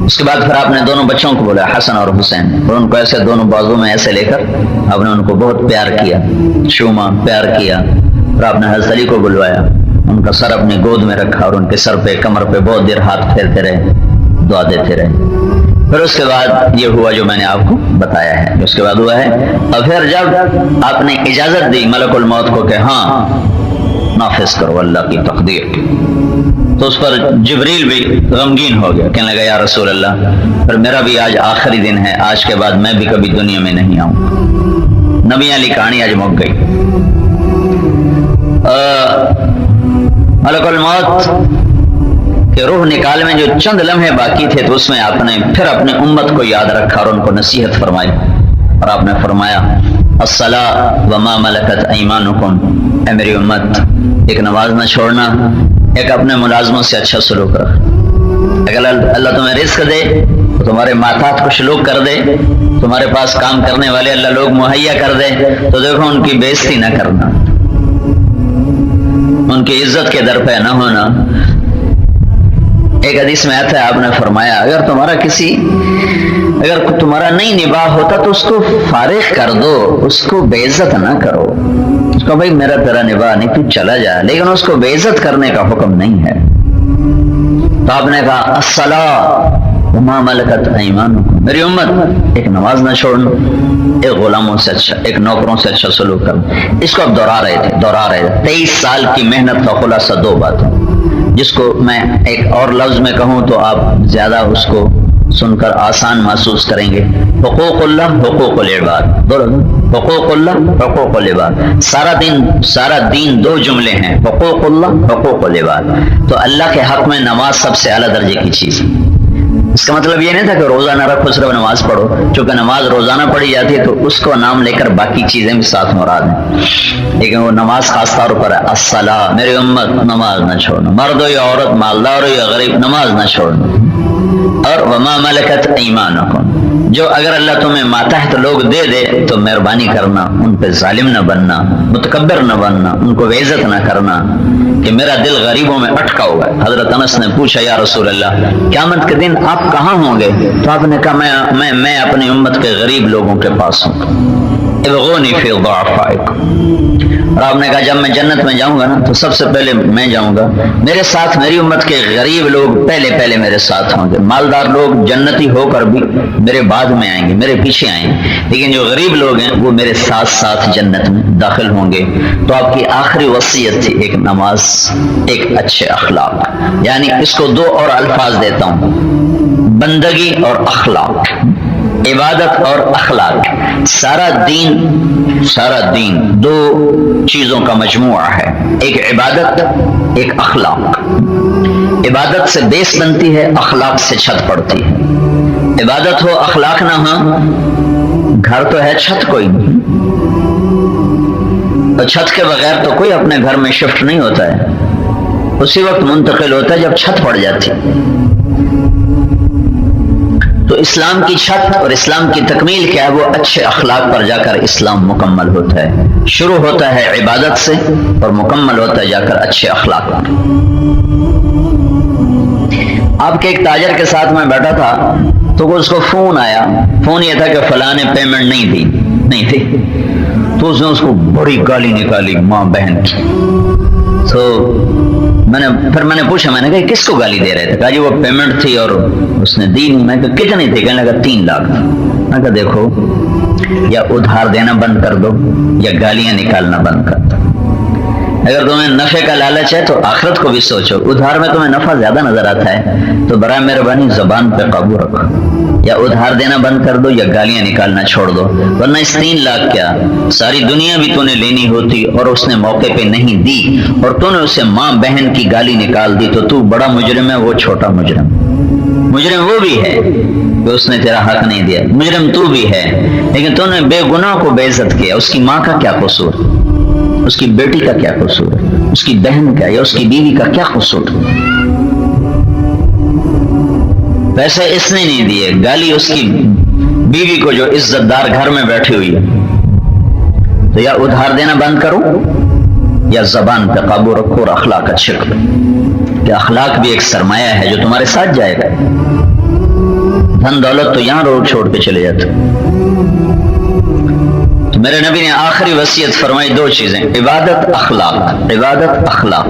اس کے بعد پھر آپ نے دونوں بچوں کو بولا، حسن اور حسین، اور ان کو ایسے دونوں بازو میں ایسے لے کر آپ نے ان کو بہت پیار کیا، چوما، پیار کیا، اور آپ نے حضرت علی کو بلوایا، ان کا سر اپنی گود میں رکھا اور ان کے سر پہ کمر پہ بہت دیر ہاتھ پھیرتے رہے، دعا دیتے رہے۔ پھر اس کے بعد یہ ہوا جو میں نے آپ کو بتایا ہے، اس کے بعد ہوا ہے۔ اور پھر جب آپ نے اجازت دی ملک الموت کو کہ ہاں نافذ کرو اللہ کی تقدیر، تو اس پر جبریل بھی غمگین ہو گیا، کہنے لگا یا رسول اللہ پھر میرا بھی آج آخری دن ہے، آج کے بعد میں بھی کبھی دنیا میں نہیں آؤں گا۔ نبی علی کہانی آج مک گئی۔ ملک الموت کہ روح نکال میں جو چند لمحے باقی تھے تو اس میں آپ نے پھر اپنی امت کو یاد رکھا اور ان کو نصیحت فرمائی، اور آپ نے فرمایا الصلاۃ وما ملکت ایمانکم، اے میری امت ایک نماز نہ چھوڑنا، ایک اپنے ملازموں سے اچھا سلوک رکھ، اگر اللہ تمہیں رزق دے تو تمہارے ماتحت کو سلوک کر دے، تمہارے پاس کام کرنے والے اللہ لوگ مہیا کر دے تو دیکھو ان کی بے عزتی نہ کرنا، ان کی عزت کے در پہ نہ ہونا۔ ایک حدیث میں آتا ہے آپ نے فرمایا اگر تمہارا نہیں نباہ ہوتا تو اس کو فارغ کر دو، اس کو بے عزت نہ کرو، اس کو بھائی میرا تیرا نباہ نہیں تو چلا جا، لیکن اس کو بے عزت کرنے کا حکم نہیں ہے۔ تو آپ نے کہا الصلاۃ وما ملکت ایمانکم، میری امت ایک نماز نہ چھوڑنا، ایک غلاموں سے اچھا، ایک نوکروں سے اچھا سلوک کرنا۔ اس کو آپ دہرا رہے تھے 23 سال کی محنت کا خلاصہ 2 باتیں، جس کو میں ایک اور لفظ میں کہوں تو آپ زیادہ اس کو سن کر آسان محسوس کریں گے، حقوق اللہ حقوق العباد، حقوق اللہ حقوق العباد، سارا دین 2 جملے ہیں، حقوق اللہ حقوق العباد۔ تو اللہ کے حق میں نماز سب سے اعلیٰ درجے کی چیز ہے۔ اس کا مطلب یہ نہیں تھا کہ روزہ نہ رکھو صرف نماز پڑھو، چونکہ نماز روزانہ پڑھی جاتی ہے تو اس کو نام لے کر باقی چیزیں بھی ساتھ مراد ہیں، لیکن وہ نماز خاص طور پر ہے۔ الصلاۃ، میری امت نماز نہ چھوڑنا، مرد ہو یا عورت، مالدار ہو یا غریب، نماز نہ چھوڑنا۔ اور وما ملکت ایمانکم، جو اگر اللہ تمہیں ماتحت لوگ دے دے تو مہربانی کرنا، ان پہ ظالم نہ بننا، متکبر نہ بننا، ان کو بے عزت نہ کرنا، کہ میرا دل غریبوں میں اٹکا ہوا ہے۔ حضرت انس نے پوچھا یا رسول اللہ قیامت کے دن آپ کہاں ہوں گے؟ تو آپ نے کہا میں اپنی امت کے غریب لوگوں کے پاس ہوں، ابغونی فی ضعفائکم، اور آپ نے کہا جب میں جنت میں جاؤں گا نا تو سب سے پہلے میں جاؤں گا، میرے ساتھ میری امت کے غریب لوگ پہلے میرے ساتھ ہوں گے، مالدار لوگ جنتی ہو کر بھی میرے بعد میں آئیں گے، میرے پیچھے آئیں گے، لیکن جو غریب لوگ ہیں وہ میرے ساتھ جنت میں داخل ہوں گے۔ تو آپ کی آخری وصیت تھی ایک نماز، ایک اچھے اخلاق، یعنی اس کو 2 اور الفاظ دیتا ہوں، بندگی اور اخلاق، عبادت اور اخلاق۔ سارا دین 2 چیزوں کا مجموعہ ہے، ایک عبادت ایک اخلاق۔ عبادت سے بیس بنتی ہے، اخلاق سے چھت پڑتی ہے۔ عبادت ہو اخلاق نہ ہو، گھر تو ہے چھت کوئی نہیں، اور چھت کے بغیر تو کوئی اپنے گھر میں شفٹ نہیں ہوتا ہے، اسی وقت منتقل ہوتا ہے جب چھت پڑ جاتی ہے۔ تو اسلام کی چھت اور اسلام کی تکمیل کیا ہے؟ وہ اچھے اخلاق پر جا کر اسلام مکمل ہوتا ہے۔ شروع ہوتا ہے عبادت سے اور مکمل ہوتا ہے جا کر اچھے اخلاق پر۔ آپ کے ایک تاجر کے ساتھ میں بیٹھا تھا تو اس کو فون آیا، فون یہ تھا کہ فلاں نے پیمنٹ نہیں تھی، تو اس نے اس کو بڑی گالی نکالی ماں بہن کی۔ میں نے پوچھا، میں نے کہا کس کو گالی دے رہے تھے؟ کہا جی وہ پیمنٹ تھی اور اس نے دی نہیں۔ میں کہا کتنی تھی؟ کہنے لگا 3 لاکھ تھی۔ میں کہا دیکھو، یا ادھار دینا بند کر دو یا گالیاں نکالنا بند کر دو۔ اگر تمہیں نفع کا لالچ ہے تو آخرت کو بھی سوچو۔ ادھار میں تمہیں نفع زیادہ نظر آتا ہے تو برائے مہربانی زبان پہ قابو رکھو، یا ادھار دینا بند کر دو یا گالیاں نکالنا چھوڑ دو، ورنہ اس 3 لاکھ کیا ساری دنیا بھی تو نے لینی ہوتی اور اس نے موقع پہ نہیں دی اور تو نے اسے ماں بہن کی گالی نکال دی، تو بڑا مجرم ہے، وہ چھوٹا مجرم۔ مجرم وہ بھی ہے کہ اس نے تیرا حق نہیں دیا، مجرم تو بھی ہے، لیکن تو نے بے گناہ کو بے عزت کیا۔ اس کی ماں کا کیا قصور؟ اس کی بیٹی کا کیا قصور ہے؟ اس کی بہن کا یا اس کی بیوی کا کیا قصور؟ پیسے اس نے نہیں دیے، گالی اس کی بیوی کو جو عزت دار گھر میں بیٹھی ہوئی ہے۔ تو یا ادھار دینا بند کرو یا زبان پہ قابو رکھو اور اخلاق اچھے کرو، کہ اخلاق بھی ایک سرمایہ ہے جو تمہارے ساتھ جائے گا۔ دھن دولت تو یہاں روڈ چھوڑ کے چلے جاتے۔ تو میرے نبی نے آخری وصیت فرمائی 2 چیزیں، عبادت اخلاق۔ عبادت اخلاق،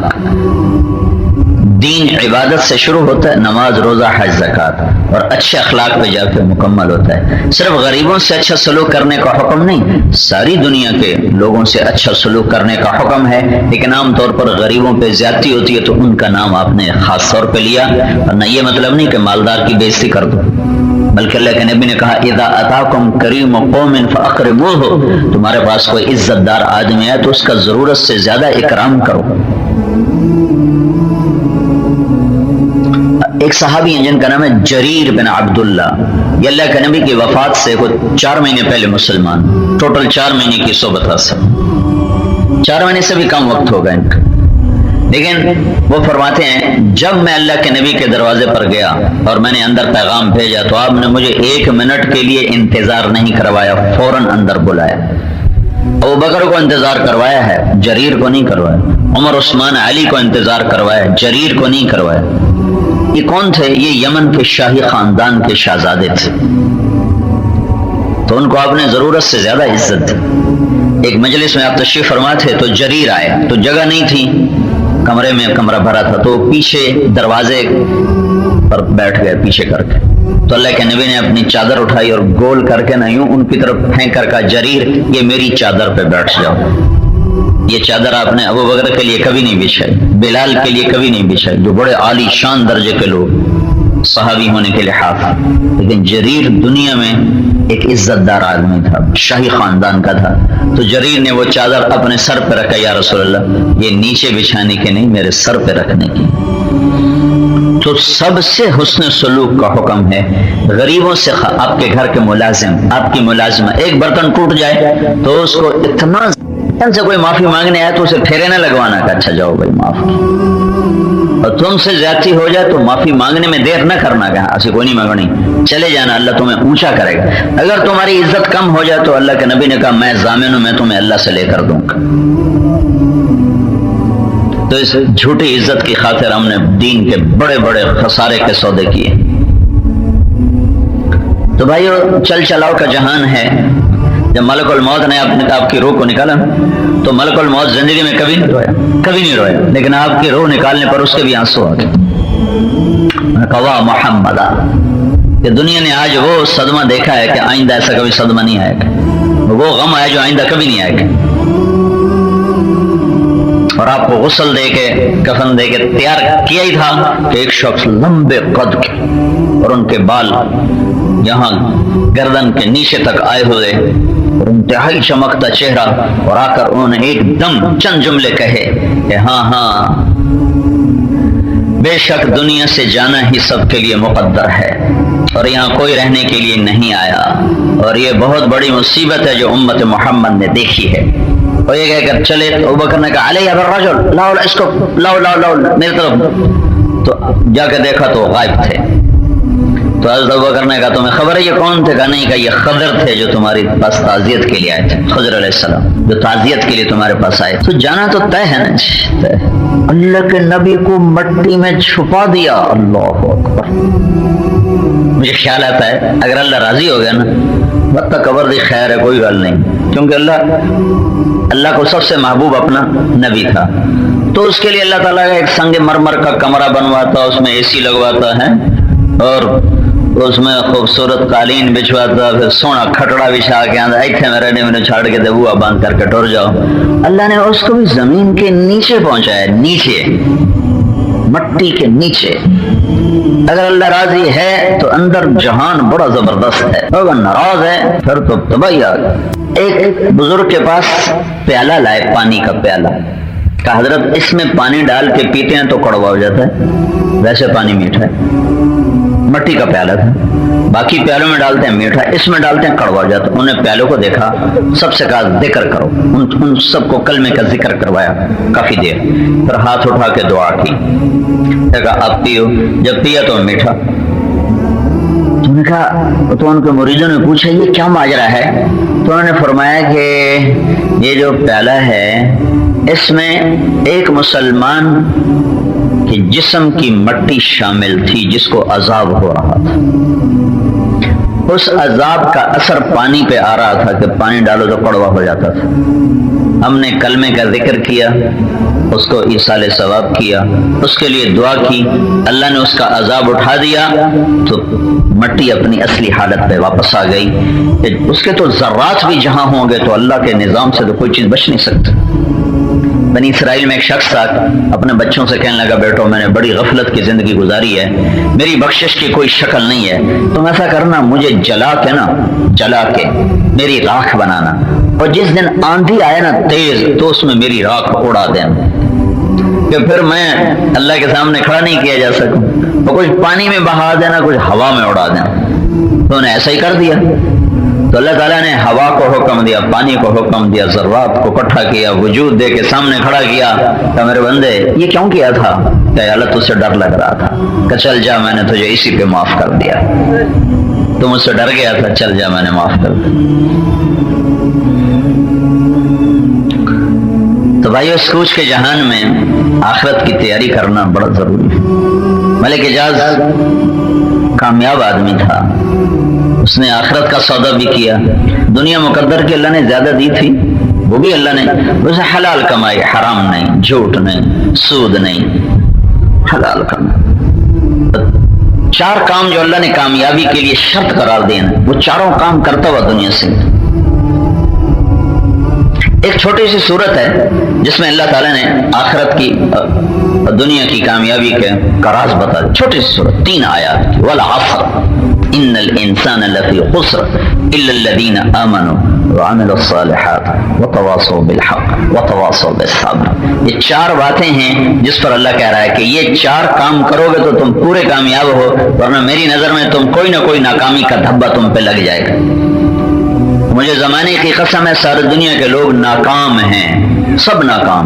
دین عبادت سے شروع ہوتا ہے، نماز روزہ حج زکوٰۃ، اور اچھے اخلاق پہ جا کے مکمل ہوتا ہے۔ صرف غریبوں سے اچھا سلوک کرنے کا حکم نہیں، ساری دنیا کے لوگوں سے اچھا سلوک کرنے کا حکم ہے، لیکن عام طور پر غریبوں پہ زیادتی ہوتی ہے تو ان کا نام آپ نے خاص طور پہ لیا، ورنہ یہ مطلب نہیں کہ مالدار کی بےزتی کر دو، بلکہ اللہ کے نبی نے کہا اذا اتاکم کریم قوم فاکرموہ، تمہارے پاس کوئی عزت دار آدمی ہے تو اس کا ضرورت سے زیادہ اکرام کرو۔ ایک صحابی ہیں جن کا نام ہے جریر بن عبداللہ، یہ اللہ کے نبی کی وفات سے 4 مہینے پہلے مسلمان، ٹوٹل 4 مہینے کی صحبت حاصل، 4 مہینے سے بھی کم وقت ہوگا ان کا، لیکن وہ فرماتے ہیں جب میں اللہ کے نبی کے دروازے پر گیا اور میں نے اندر پیغام بھیجا تو آپ نے مجھے 1 منٹ کے لیے انتظار نہیں کروایا، فوراً اندر بلایا۔ ابو بکر کو انتظار کروایا ہے، جریر کو نہیں کروایا۔ عمر عثمان علی کو انتظار کروایا، جریر کو نہیں کروایا۔ یہ کون تھے؟ یہ یمن کے شاہی خاندان کے شہزادے تھے، تو ان کو آپ نے ضرورت سے زیادہ عزت دی۔ ایک مجلس میں آپ تشریف فرما تھے تو جریر آئے تو جگہ نہیں تھی، کمرے میں کمرہ بھرا تھا، تو پیچھے دروازے پر بیٹھ گئے پیچھے کر کے، تو اللہ کے نبی نے اپنی چادر اٹھائی اور گول کر کے نہ یوں ان کی طرف پھینک کر کہا جریر یہ میری چادر پہ بیٹھ جاؤ۔ یہ چادر آپ نے ابو بکر کے لیے کبھی نہیں بچھائی، بلال کے لیے کبھی نہیں بچھائی، جو بڑے عالی شان درجے کے لوگ صحابی ہونے کے لحاظ، لیکن جریر دنیا میں ایک عزت دار آدمی تھا، شاہی خاندان کا تھا، تو جریر نے وہ چادر اپنے سر پہ رکھا، یا رسول اللہ یہ نیچے بچھانے کی نہیں، میرے سر پہ رکھنے کی۔ تو سب سے حسن سلوک کا حکم ہے، غریبوں سے آپ کے گھر کے ملازم، آپ کی ملازمہ، ایک برتن ٹوٹ جائے تو اس کو اتنا ان سے کوئی معافی مانگنے آئے تو اسے پھیرے نہ لگوانا کہ اچھا جاؤ بھائی معاف کی، اور تم سے زیادتی ہو جائے تو معافی مانگنے میں دیر نہ کرنا کہ ایسی کوئی نہیں مانگنی، چلے جانا، اللہ تمہیں اونچا کرے گا۔ اگر تمہاری عزت کم ہو جائے تو اللہ کے نبی نے کہا میں ضامن ہوں، میں تمہیں اللہ سے لے کر دوں گا۔ تو اس جھوٹی عزت کی خاطر ہم نے دین کے بڑے بڑے خسارے کے سودے کیے۔ تو بھائیو چل چلاؤ کا جہان ہے، جب ملک الموت نے آپ کی روح کو نکالا تو ملک الموت زندگی میں کبھی نہیں رویا، لیکن آپ کی روح نکالنے پر اس کے بھی آنسو آ گئے۔ کوا محمد، کہ دنیا نے آج وہ صدمہ دیکھا ہے کہ آئندہ ایسا کبھی صدمہ نہیں آئے گا، وہ غم آیا جو آئندہ کبھی نہیں آئے گا۔ اور آپ کو غسل دے کے کفن دے کے تیار کیا ہی تھا کہ ایک شخص لمبے قد کے اور ان کے بال یہاں گردن کے نیچے تک آئے ہوئے اور انتہائی چمکتا چہرہ، اور آ کر انہوں نے ایک دم چند جملے کہے کہ ہاں بے شک دنیا سے جانا ہی سب کے لیے مقدر ہے اور یہاں کوئی رہنے کے لیے نہیں آیا، اور یہ بہت بڑی مصیبت ہے جو امت محمد نے دیکھی ہے۔ اور یہ کہہ کر چلے تو ابو بکر نے کہا علیہ بالرجل، لاؤ اس کو، لاؤ میری طرف، تو جا کے دیکھا تو غائب تھے۔ تو حضرت ابو بکر نے کہا تمہیں خبر ہے یہ کون تھے؟ کہا نہیں، کہا یہ خضر تھے جو تمہاری پاس تعزیت کے لیے آئے تھے، خضر علیہ السلام جو تعزیت کے لیے تمہارے پاس آئے۔ تو جانا تو طے ہے نا، اللہ کے نبی کو مٹی میں چھپا دیا، اللہ اکبر۔ مجھے خیال آتا ہے اگر اللہ راضی ہو گیا نا وقت قبر دی خیر ہے، کوئی غل نہیں، کیونکہ اللہ کو سب سے محبوب اپنا نبی تھا، تو اس کے لیے اللہ تعالیٰ کا ایک سنگ مرمر کا کمرہ بنواتا، اس میں اے سی لگواتا ہے اور اس میں خوبصورت قالین بچھواتا، پھر سونا کھٹڑا بچھا کے آندھا ایتھے میں رہنے میں چھاڑ کے دے بوا باندھ کر کے ٹور جاؤ۔ اللہ نے اس کو بھی زمین کے نیچے پہنچایا، نیچے، مٹی کے نیچے۔ اگر اللہ راضی ہے تو اندر جہان بڑا زبردست ہے، اگر ناراض ہے پھر تو تباہی آ گئی۔ ایک بزرگ کے پاس پیالہ لائے، پانی کا پیالہ، کہا حضرت اس میں پانی ڈال کے پیتے ہیں تو کڑوا ہو جاتا ہے، ویسے پانی میٹھا ہے۔ مٹی کا پیالہ تھا، باقی پیالوں میں ڈالتے ہیں میٹھا، اس میں ڈالتے ہیں کڑوا ہو جاتا ہے۔ انہوں نے پیالوں کو دیکھا، سب سے کہا ذکر کرو، ان سب کو کلمے کا ذکر کروایا کافی دیر، پھر ہاتھ اٹھا کے دعا کی، کہا اب پیو۔ جب پیا تو میٹھا۔ تو نے کہا، تو ان کے مریدوں نے پوچھا یہ کیا ماجرا ہے؟ تو انہوں نے فرمایا کہ یہ جو پیالہ ہے اس میں ایک مسلمان کہ جسم کی مٹی شامل تھی جس کو عذاب ہو رہا تھا، اس عذاب کا اثر پانی پہ آ رہا تھا کہ پانی ڈالو تو کڑوا ہو جاتا تھا۔ ہم نے کلمے کا ذکر کیا، اس کو ایصال ثواب کیا، اس کے لیے دعا کی، اللہ نے اس کا عذاب اٹھا دیا تو مٹی اپنی اصلی حالت پہ واپس آ گئی۔ اس کے تو ذرات بھی جہاں ہوں گے تو اللہ کے نظام سے تو کوئی چیز بچ نہیں سکتی۔ بنی اسرائیل میں ایک شخص تھا، اپنے بچوں سے کہنے لگا بیٹو میں نے بڑی غفلت کی زندگی گزاری ہے، میری بخشش کی کوئی شکل نہیں ہے، تم ایسا کرنا مجھے جلا کے میری راکھ بنانا، اور جس دن آندھی آئے نا تیز تو اس میں میری راکھ اڑا دینا کہ پھر میں اللہ کے سامنے کھڑا نہیں کیا جا سکوں، اور کچھ پانی میں بہا دینا، کچھ ہوا میں اڑا دینا۔ تو انہیں ایسا ہی کر دیا۔ تو اللہ تعالیٰ نے ہوا کو حکم دیا، پانی کو حکم دیا، ذرات کو اکٹھا کیا، وجود دے کے سامنے کھڑا کیا کہ میرے بندے یہ کیوں کیا تھا؟ کہ اللہ تجھ سے ڈر لگ رہا تھا، کہ چل جا میں نے تجھے اسی پہ معاف کر دیا، تو مجھ سے ڈر گیا تھا، چل جا میں نے معاف کر دیا۔ تو بھائیو اس کوچ کے جہان میں آخرت کی تیاری کرنا بڑا ضروری ہے۔ ملک حجاز کامیاب آدمی تھا، اس نے آخرت کا سودا بھی کیا، دنیا مقدر کی اللہ نے زیادہ دی تھی، وہ بھی اللہ نے اسے حلال کمائی، حرام نہیں، جھوٹ نہیں، سود نہیں، حلال کمائی۔ چار کام جو اللہ نے کامیابی کے لیے شرط قرار دیے نا، وہ چاروں کام کرتا ہوا دنیا سے۔ ایک چھوٹی سی صورت ہے جس میں اللہ تعالیٰ نے آخرت کی دنیا کی کامیابی کا راز بتا دیا، چھوٹی سی صورت، 3 آیات کی، والعصر ان الانسان لفی خسر الا الذین آمنوا وعملوا الصالحات وتواصوا بالحق وتواصوا بالصبر۔ یہ 4 باتیں ہیں جس پر اللہ کہہ رہا ہے کہ یہ 4 کام کرو گے تو تم پورے کامیاب ہو، ورنہ میری نظر میں تم کوئی نہ کوئی ناکامی کا دھبا تم پہ لگ جائے گا۔ مجھے زمانے کی قسم ہے ساری دنیا کے لوگ ناکام ہیں، سب ناکام۔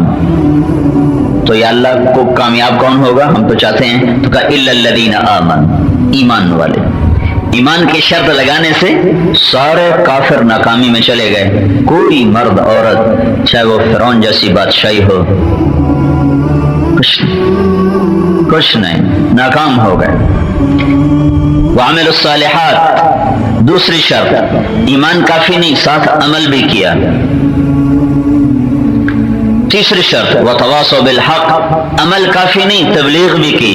تو یا اللہ کو کامیاب کون ہوگا؟ ہم تو چاہتے ہیں، تو کہا الا الذین آمنوا، ایمان والے۔ ایمان کی شرط لگانے سے سارے کافر ناکامی میں چلے گئے، کوئی مرد عورت چاہے وہ فرعون جیسی بادشاہی ہو، کچھ نہیں، ناکام ہو گئے۔ وعمل الصالحات، دوسری شرط، ایمان کافی نہیں، ساتھ عمل بھی کیا۔ تیسری شرط وتواصوا بالحق، عمل کافی نہیں، تبلیغ بھی کی۔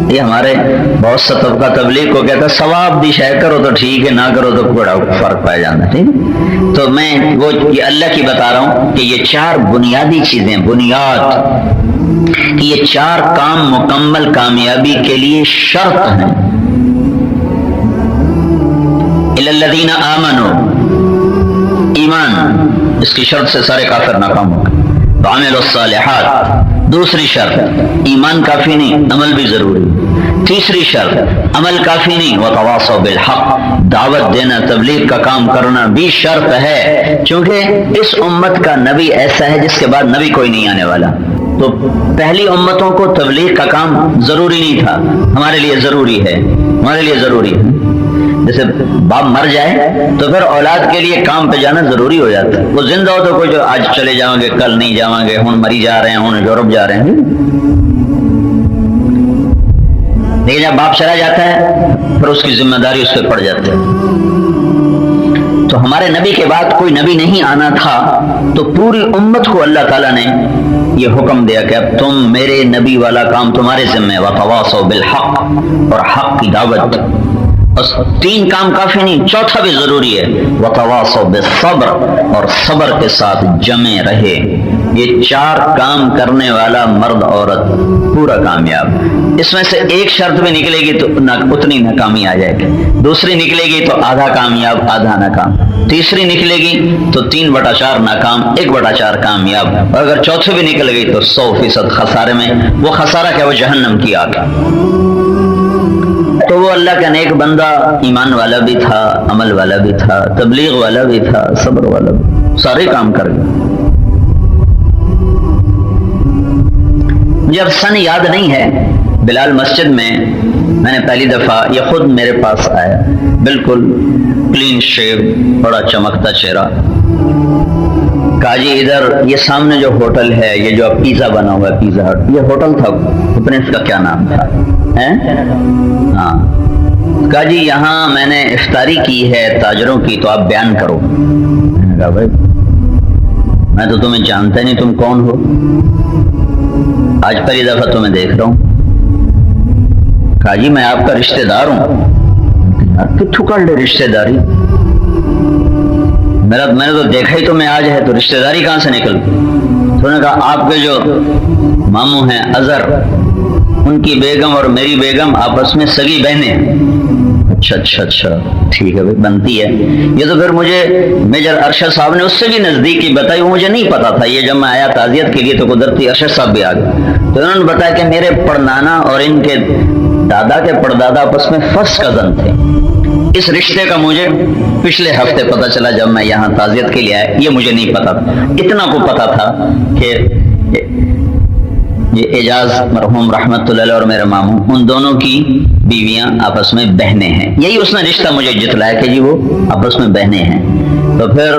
یہ ہمارے بہت سا طبقہ تبلیغ کو کہتا ہے ثواب دی شے کرو تو ٹھیک ہے، نہ کرو تو بڑا فرق پایا جانا، ٹھیک ہے؟ تو میں وہ یہ اللہ کی بتا رہا ہوں کہ یہ 4 بنیادی چیزیں، بنیاد کہ یہ 4 کام مکمل کامیابی کے لیے شرط ہیں۔ الا الذین آمنوا، ایمان، اس کی شرط سے سارے کافر ناکام ہو گئے۔ وعملوا الصالحات، دوسری شرط، ایمان کافی نہیں، عمل بھی ضروری۔ تیسری شرط، عمل کافی نہیں، وتواصوا بالحق، دعوت دینا، تبلیغ کا کام کرنا بھی شرط ہے، چونکہ اس امت کا نبی ایسا ہے جس کے بعد نبی کوئی نہیں آنے والا۔ تو پہلی امتوں کو تبلیغ کا کام ضروری نہیں تھا، ہمارے لیے ضروری ہے، ہمارے لیے ضروری ہے۔ جیسے باپ مر جائے تو پھر اولاد کے لیے کام پہ جانا ضروری ہو جاتا ہے، وہ زندہ ہو تو کوئی جو آج چلے جاؤں گے کل نہیں جاؤں گے، ہن مری جا رہے ہیں، ہن یورپ جا رہے ہیں، لیکن جب باپ چلا جاتا ہے پھر اس کی ذمہ داری اس پہ پڑ جاتی ہے۔ تو ہمارے نبی کے بعد کوئی نبی نہیں آنا تھا تو پوری امت کو اللہ تعالیٰ نے یہ حکم دیا کہ اب تم میرے نبی والا کام تمہارے ذمہ، وتواصوا بالحق، اور حق کی دعوت. بس 3 کام کافی نہیں، چوتھا بھی ضروری ہے، وتواصوا بالصبر، اور صبر کے ساتھ جمے رہے. یہ 4 کام کرنے والا مرد عورت پورا کامیاب. اس میں سے ایک شرط بھی نکلے گی تو اتنی ناکامی آ جائے گی، دوسری نکلے گی تو آدھا کامیاب آدھا ناکام، تیسری نکلے گی تو 3/4 ناکام 1/4 کامیاب، اور اگر چوتھی بھی نکل گئی تو 100% خسارے میں. وہ خسارہ کیا؟ وہ جہنم کی آگ. تو وہ اللہ کا نیک بندہ ایمان والا بھی تھا، عمل والا بھی تھا، تبلیغ والا بھی تھا، صبر والا بھی، سارے کام کر گیا. مجھے اب سن یاد نہیں ہے، بلال مسجد میں نے پہلی دفعہ، یہ خود میرے پاس آیا، بالکل کلین شیو، بڑا چمکتا چہرہ. کہا جی ادھر یہ سامنے جو ہوٹل ہے، یہ جو اب پیزا بنا ہوا ہے، پیزا ہٹ، یہ ہوٹل تھا، پتہ اس کا کیا نام تھا؟ ہاں. کہا جی یہاں میں نے افطاری کی ہے تاجروں کی، تو آپ بیان کرو. میں نے کہا بھائی میں تو تمہیں جانتا نہیں، تم کون ہو؟ آج پہلی دفعہ تمہیں دیکھ رہا ہوں. کہا جی میں آپ کا رشتہ دار ہوں. کتھو کر لے رشتہ داری؟ میں نے تو دیکھا ہی تمہیں آج ہے، تو رشتہ داری کہاں سے نکل؟ تو نے کہا آپ کے جو ماموں ہیں اظہر، ان کی بیگم اور میری بیگم آپس میں سگی بہنیں ہیں. اچھا ٹھیک ہے بھائی، بنتی ہے. یہ تو پھر مجھے میجر ارشد صاحب نے اس سے بھی نزدیکی بتائی، وہ مجھے نہیں پتا تھا. یہ جب میں آیا تعزیت کے لیے تو قدرتی ارشد صاحب بھی آ گئے، تو انہوں نے بتایا کہ میرے پڑنانا اور ان کے دادا کے پردادا آپس میں فرسٹ کزن تھے. اس رشتے کا مجھے پچھلے ہفتے پتا چلا جب میں یہاں تعزیت کے لیے آیا. یہ مجھے نہیں پتا تھا. اتنا کو پتا تھا کہ یہ اعجاز مرحوم رحمت اللہ علیہ اور میرے ماموں، ان دونوں کی بیویاں آپس میں بہنیں ہیں. یہی اس نے رشتہ مجھے جتلایا کہ جی وہ آپس میں بہنیں ہیں. تو پھر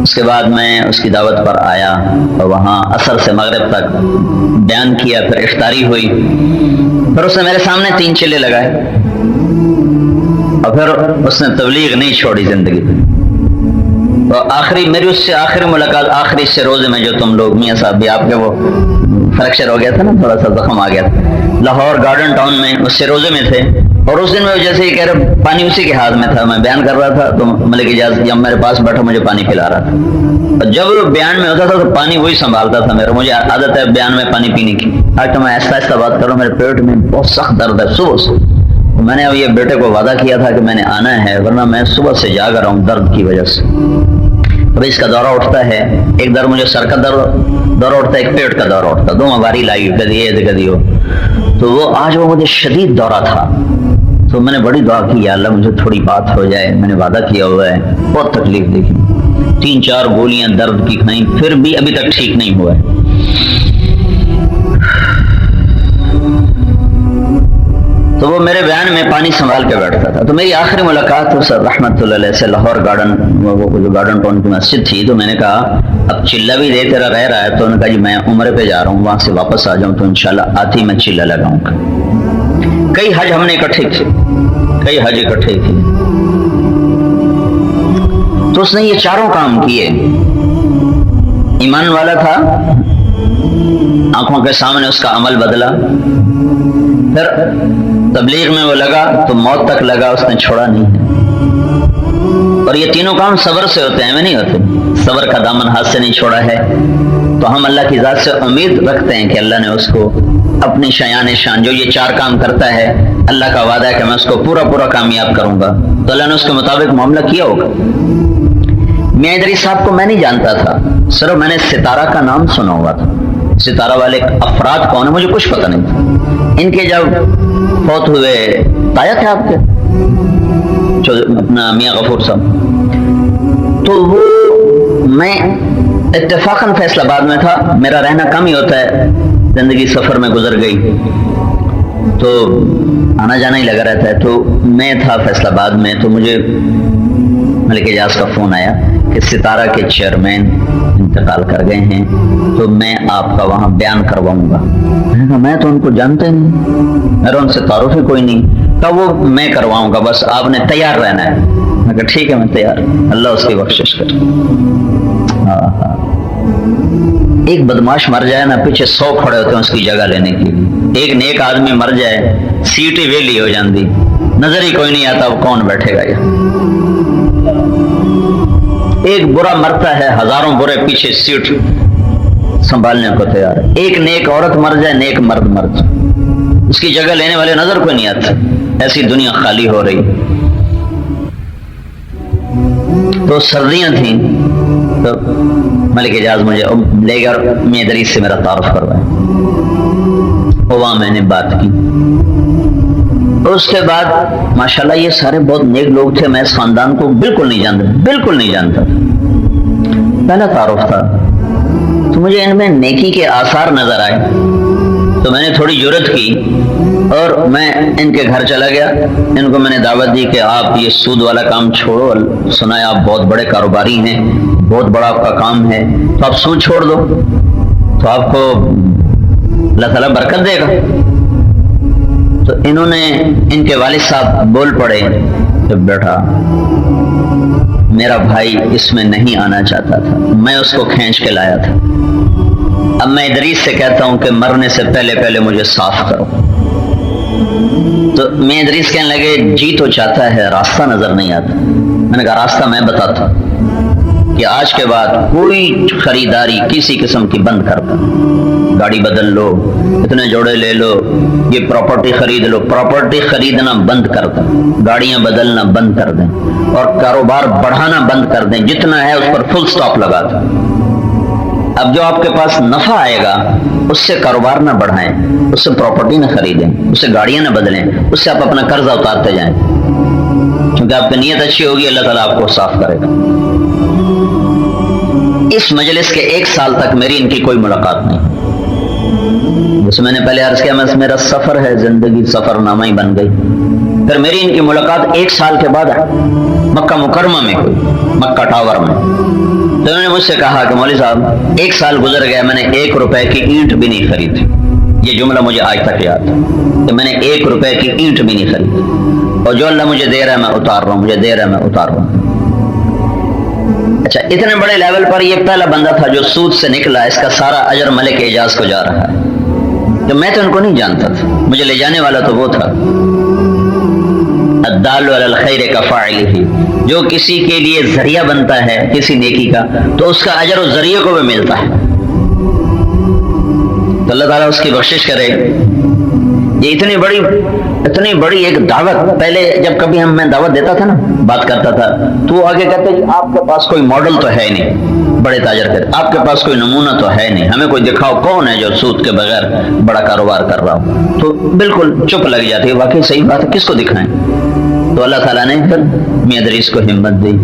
اس کے بعد میں اس کی دعوت پر آیا اور وہاں عصر سے مغرب تک بیان کیا. پھر افطاری ہوئی، پھر اس نے میرے سامنے 3 چلے لگائے، اور پھر اس نے تبلیغ نہیں چھوڑی زندگی. تو میری اس سے آخری ملاقات آخری سے روزے میں، جو تم لوگ میاں صاحب بھی آپ کے وہ فریکچر ہو گیا تھا نا، تھوڑا سا زخم آ گیا تھا، لاہور گارڈن ٹاؤن میں اس سے روزے میں تھے. اور اس دن میں جیسے یہ کہہ رہے پانی اسی کے ہاتھ میں تھا، میں بیان کر رہا تھا تو ملک اجاز جب میرے پاس بیٹھا مجھے پانی پلا رہا تھا. اور جب بیان میں ہوتا تھا تو پانی وہی سنبھالتا تھا میرا. مجھے عادت ہے بیان میں پانی پینے کی. آج تو میں آہستہ آہستہ بات کر رہا ہوں، میرے پیٹ میں بہت سخت درد ہے صبح سے. میں نے اب یہ بیٹے کو وعدہ کیا تھا کہ میں نے آنا ہے، ورنہ میں صبح سے جاگ رہا ہوں درد کی وجہ سے. اب اس کا دورہ اٹھتا ہے، ایک در مجھے سر کا دورہ اٹھتا ہے، ایک پیٹ کا دورہ اٹھتا ہے، 2 باری لائی، کدی یہ کدی وہ. تو وہ آج وہ مجھے شدید دورہ تھا، تو میں نے بڑی دعا کی یا اللہ مجھے تھوڑی بات ہو جائے. میں نے وعدہ کیا ہوا ہے. بہت تکلیف دیکھی، 3-4 گولیاں درد کی کھائیں، پھر بھی ابھی تک ٹھیک نہیں ہوا ہے. تو وہ میرے بیان میں پانی سنبھال کے بیٹھتا تھا. تو میری آخری ملاقات سر رحمت اللہ علیہ سے لاہور گارڈن، وہ جو گارڈن ٹاؤن کی مسجد تھی. تو میں نے کہا اب چلہ بھی دے تیرا رہ رہا ہے. تو انہوں نے کہا جی میں عمرے پہ جا رہا ہوں، وہاں سے واپس آ جاؤں تو انشاءاللہ آتی میں چلہ لگاؤں گا. کئی حج ہم نے اکٹھے کیے. تو اس نے یہ 4 کام کیے. ایمان والا تھا، آنکھوں کے سامنے اس کا عمل بدلا. پھر تبلیغ میں وہ لگا تو موت تک لگا، اس نے چھوڑا نہیں ہے. اور یہ تینوں کام صبر سے ہوتے ہیں، میں نہیں ہوتے. صبر کا دامن ہاتھ سے نہیں چھوڑا ہے. تو ہم اللہ کی ذات سے امید رکھتے ہیں کہ اللہ نے اس کو اپنی شایان شان جو یہ 4 کام کرتا ہے، اللہ کا وعدہ ہے کہ میں اس کو پورا کامیاب کروں گا. تو اللہ نے اس کے مطابق معاملہ کیا ہوگا. میاں ادریس صاحب کو میں نہیں جانتا تھا، صرف میں نے ستارہ کا نام سنا ہوا تھا. ستارہ والے افراد کون ہیں مجھے کچھ پتہ نہیں تھا. ان کے جب فوت ہوئے تایا تھے آپ کے جو اپنا میاں غفور صاحب، تو وہ میں اتفاقاً فیصل آباد میں تھا. میرا رہنا کم ہی ہوتا ہے، زندگی سفر میں گزر گئی تو آنا جانا ہی لگا رہتا ہے. تو میں تھا فیصل آباد میں. تو مجھے ملک اجاز کا فون آیا کہ ستارہ کے چیئرمین انتقال کر گئے ہیں، تو میں آپ کا وہاں بیان کرواؤں گا. میں تو ان کو جانتا ہی نہیں، میرا ان سے تعارف ہی کوئی نہیں. تو وہ میں کرواؤں گا، بس آپ نے تیار رہنا ہے. میں کہا ٹھیک ہے میں تیار، اللہ اس کی بخشش کرے۔ ایک بدماش مر جائے نا پیچھے 100 کھڑے ہوتے ہیں اس کی جگہ لینے کے لیے، ایک نیک آدمی مر جائے سیٹ ہی ویلی ہو جاندی، نظر ہی کوئی نہیں آتا وہ کون بیٹھے گا یہ۔ ایک برا مرتا ہے ہزاروں برے پیچھے سیٹ سنبھالنے کو تیار ہے، ایک نیک عورت مر جائے نیک مرد مر جائے اس کی جگہ لینے والے نظر کوئی نہیں آتا، ایسی دنیا خالی ہو رہی۔ تو سردیاں تھیں تو ملک اعجاز مجھے لے گیا اور میاں ادریس سے میرا تعارف کروایا، وہاں میں نے بات کی۔ اس کے بعد ماشاءاللہ یہ سارے بہت نیک لوگ تھے، میں اس خاندان کو بالکل نہیں جانتا، پہلا تعارف تھا تو مجھے ان میں نیکی کے آثار نظر آئے، تو میں نے تھوڑی جرت کی اور میں ان کے گھر چلا گیا، ان کو میں نے دعوت دی کہ آپ یہ سود والا کام چھوڑو، سنا ہے آپ بہت بڑے کاروباری ہیں، بہت بڑا آپ کا کام ہے، تو آپ سود چھوڑ دو تو آپ کو اللہ تعالیٰ برکت دے گا۔ تو انہوں نے، ان کے والد صاحب بول پڑے کہ بیٹا میرا بھائی اس میں نہیں آنا چاہتا تھا، میں اس کو کھینچ کے لایا تھا، اب میں ادریس سے کہتا ہوں کہ مرنے سے پہلے مجھے صاف کرو۔ تو میں ادریس کہنے لگے جی تو چاہتا ہے راستہ نظر نہیں آتا۔ میں نے کہا راستہ میں بتاتا ہوں کہ آج کے بعد کوئی خریداری کسی قسم کی بند کر دو، گاڑی بدل لو، اتنے جوڑے لے لو، یہ پراپرٹی خرید لو، پراپرٹی خریدنا بند کر دیں، گاڑیاں بدلنا بند کر دیں اور کاروبار بڑھانا بند کر دیں، جتنا ہے اس پر فل سٹاپ لگا دیں۔ اب جو آپ کے پاس نفع آئے گا اس سے کاروبار نہ بڑھائیں، اس سے پراپرٹی نہ خریدیں، اس سے گاڑیاں نہ بدلیں، اس سے آپ اپنا قرضہ اتارتے جائیں، کیونکہ آپ کی نیت اچھی ہوگی اللہ تعالیٰ آپ کو صاف کرے گا۔ اس مجلس کے 1 سال تک میری ان کی کوئی ملاقات نہیں، جیسے میں نے پہلے عرض کیا میرا سفر ہے، زندگی سفر نامہ ہی بن گئی۔ پھر میری ان کی ملاقات 1 سال کے بعد مکہ مکرمہ میں ہوئی، مکہ ٹاور میں۔ تو انہوں نے مجھ سے کہا کہ مولوی صاحب 1 سال گزر گیا میں نے 1 روپے کی اینٹ بھی نہیں خریدی، یہ جملہ مجھے آج تک یاد ہے کہ میں نے 1 روپے کی اینٹ بھی نہیں خریدی، اور جو اللہ مجھے دے رہا ہے میں اتار رہا ہوں، مجھے دے رہا ہے میں اتار رہا ہوں۔ اچھا اتنے بڑے لیول پر یہ پہلا بندہ تھا جو سود سے نکلا، اس کا سارا اجر ملک اعجاز کو جا رہا ہے۔ تو میں تو ان کو نہیں جانتا تھا، مجھے لے جانے والا تو وہ تھا، الدال علی الخیر کفاعلہ، جو کسی کے لیے ذریعہ بنتا ہے کسی نیکی کا تو اس کا اجر اس ذریعے کو بھی ملتا ہے۔ تو اللہ تعالیٰ اس کی بخشش کرے۔ یہ اتنی بڑی ایک دعوت، پہلے جب کبھی میں دعوت دیتا تھا نا، بات کرتا تھا تو وہ آگے کہتے کہ آپ کے پاس کوئی ماڈل تو ہے نہیں، بڑے تاجر کہتے آپ کے پاس کوئی نمونہ تو ہے نہیں، ہمیں کوئی دکھاؤ کون ہے جو سود کے بغیر بڑا کاروبار کر رہا ہو۔ تو بالکل چپ لگ جاتی ہے، واقعی صحیح بات ہے، کس کو دکھائیں؟ تو اللہ تعالیٰ نے پھر میاں ادریس کو ہمت دی،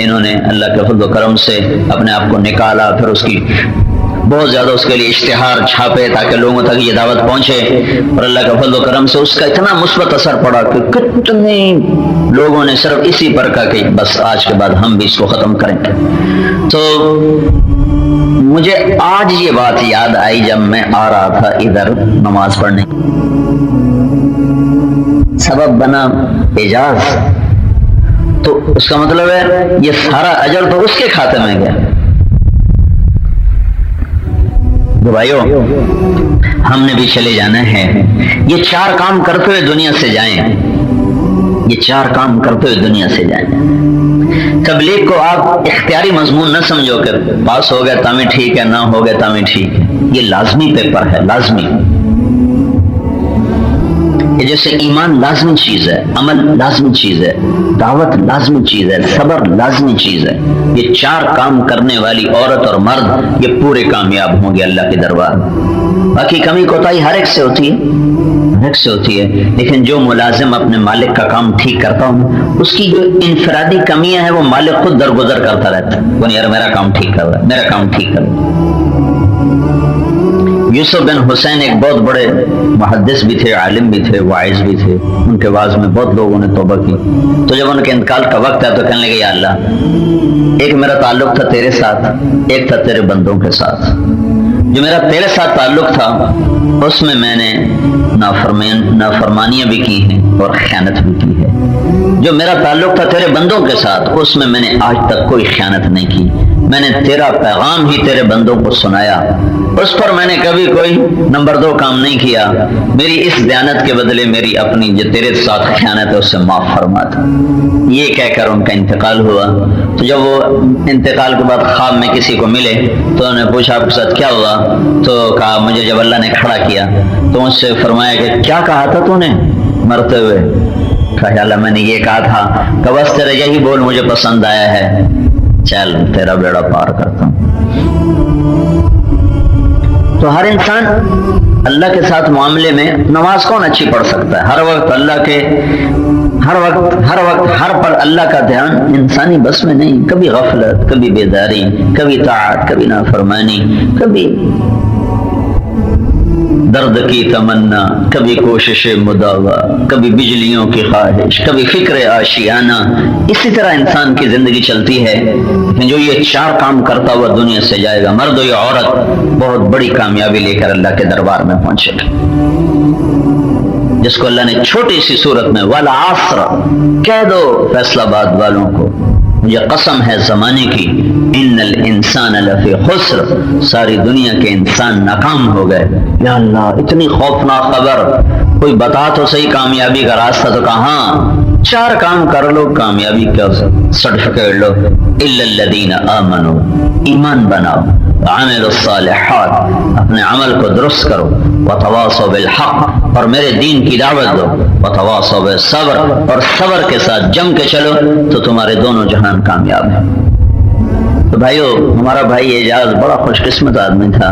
انہوں نے اللہ کے فضل و کرم سے اپنے آپ کو نکالا، پھر اس کی بہت زیادہ اس کے لیے اشتہار چھاپے تاکہ لوگوں تک یہ دعوت پہنچے، اور اللہ کے فضل و کرم سے اس کا اتنا مثبت اثر پڑا کہ کتنے لوگوں نے صرف اسی پر کہا کہ بس آج کے بعد ہم بھی اس کو ختم کریں گے۔ تو مجھے آج یہ بات یاد آئی جب میں آ رہا تھا ادھر نماز پڑھنے، سبب بنا اعجاز، تو اس کا مطلب ہے یہ سارا اجر تو اس کے کھاتے میں گیا۔ بھائیو ہم نے بھی چلے جانا ہے، یہ 4 کام کرتے ہوئے دنیا سے جائیں، یہ 4 کام کرتے ہوئے دنیا سے جائیں۔ تبلیغ کو آپ اختیاری مضمون نہ سمجھو کہ پاس ہو گیا تامی ٹھیک ہے، نہ ہو گیا تامی ٹھیک ہے، یہ لازمی پیپر ہے، لازمی۔ جیسے ایمان لازمی چیز ہے، عمل لازمی چیز ہے، دعوت لازمی چیز ہے، صبر لازمی چیز ہے، یہ 4 کام کرنے والی عورت اور مرد یہ پورے کامیاب ہوں گے اللہ کے دربار۔ باقی کمی کوتاہی ہر ایک سے ہوتی ہے، لیکن جو ملازم اپنے مالک کا کام ٹھیک کرتا ہوں اس کی جو انفرادی کمیاں ہیں وہ مالک خود درگزر کرتا رہتا ہے، وہ یار میرا کام ٹھیک کر رہا ہے، میرا کام ٹھیک کر رہا ہے۔ یوسف بن حسین ایک بہت بڑے محدث بھی تھے، عالم بھی تھے، واعظ بھی تھے، ان کے واعظ میں بہت لوگوں نے توبہ کی۔ تو جب ان کے انتقال کا وقت ہے تو کہنے لگے یا اللہ، ایک میرا تعلق تھا تیرے ساتھ، ایک تھا تیرے بندوں کے ساتھ۔ جو میرا تیرے ساتھ تعلق تھا اس میں میں نے نافرمانیاں بھی کی ہیں اور خیانت بھی کی ہے. جو میرا تعلق تھا تیرے بندوں کے ساتھ اس میں میں نے آج تک کوئی خیانت نہیں کی. میں نے تیرا پیغام ہی تیرے بندوں کو سنایا, اس پر میں نے کبھی کوئی نمبر 2 کام نہیں کیا. میری اس دیانت کے بدلے میری اپنی جو تیرے ساتھ خیانت ہے اسے معاف فرما تھا. یہ کہہ کر ان کا انتقال ہوا. تو جب وہ انتقال کے بعد خواب میں کسی کو ملے تو انہوں نے پوچھا آپ کے ساتھ کیا ہوا؟ تو کہا مجھے جب اللہ نے کھڑا کیا تو مجھ سے فرمایا کہ کیا کہا تھا تو نے مرتے ہوئے؟ کہا یا اللہ میں نے یہ کہا تھا کہ بس تیرے یہی بول مجھے پسند آیا ہے, چل تیرا بیڑا پار کرتا ہوں. تو ہر انسان اللہ کے ساتھ معاملے میں, نماز کون اچھی پڑھ سکتا ہے؟ ہر وقت اللہ کے ہر پل اللہ کا دھیان انسانی بس میں نہیں. کبھی غفلت, کبھی بیداری, کبھی طاعت, کبھی نافرمانی, کبھی درد کی تمنا, کبھی کوشش مداوا, کبھی بجلیوں کی خواہش, کبھی فکر آشیانہ. اسی طرح انسان کی زندگی چلتی ہے. لیکن جو یہ 4 کام کرتا ہوا دنیا سے جائے گا, مرد یا عورت, بہت بڑی کامیابی لے کر اللہ کے دربار میں پہنچے گا. جس کو اللہ نے چھوٹی سی صورت میں والعصر کہہ دو فیصلہ آباد والوں کو, مجھے قسم ہے زمانے کی, ان الانسان لفی خسر, ساری دنیا کے انسان ناکام ہو گئے. یا اللہ اتنی خوفناک خبر, کوئی بتا تو صحیح کامیابی کا راستہ. تو کہاں 4 کام کر لو کامیابی کا سرٹیفکیٹ لو. الا الذین آمنوا, ایمان بناؤ, وعملوا الصالحات, اپنے عمل کو درست کرو, وتواصوا بالحق, اور میرے دین کی دعوت دو, وتواصوا بالصبر, اور صبر کے ساتھ جم کے چلو تو تمہارے دونوں جہان کامیاب ہیں. تو بھائیو, ہمارا بھائی اعجاز بڑا خوش قسمت آدمی تھا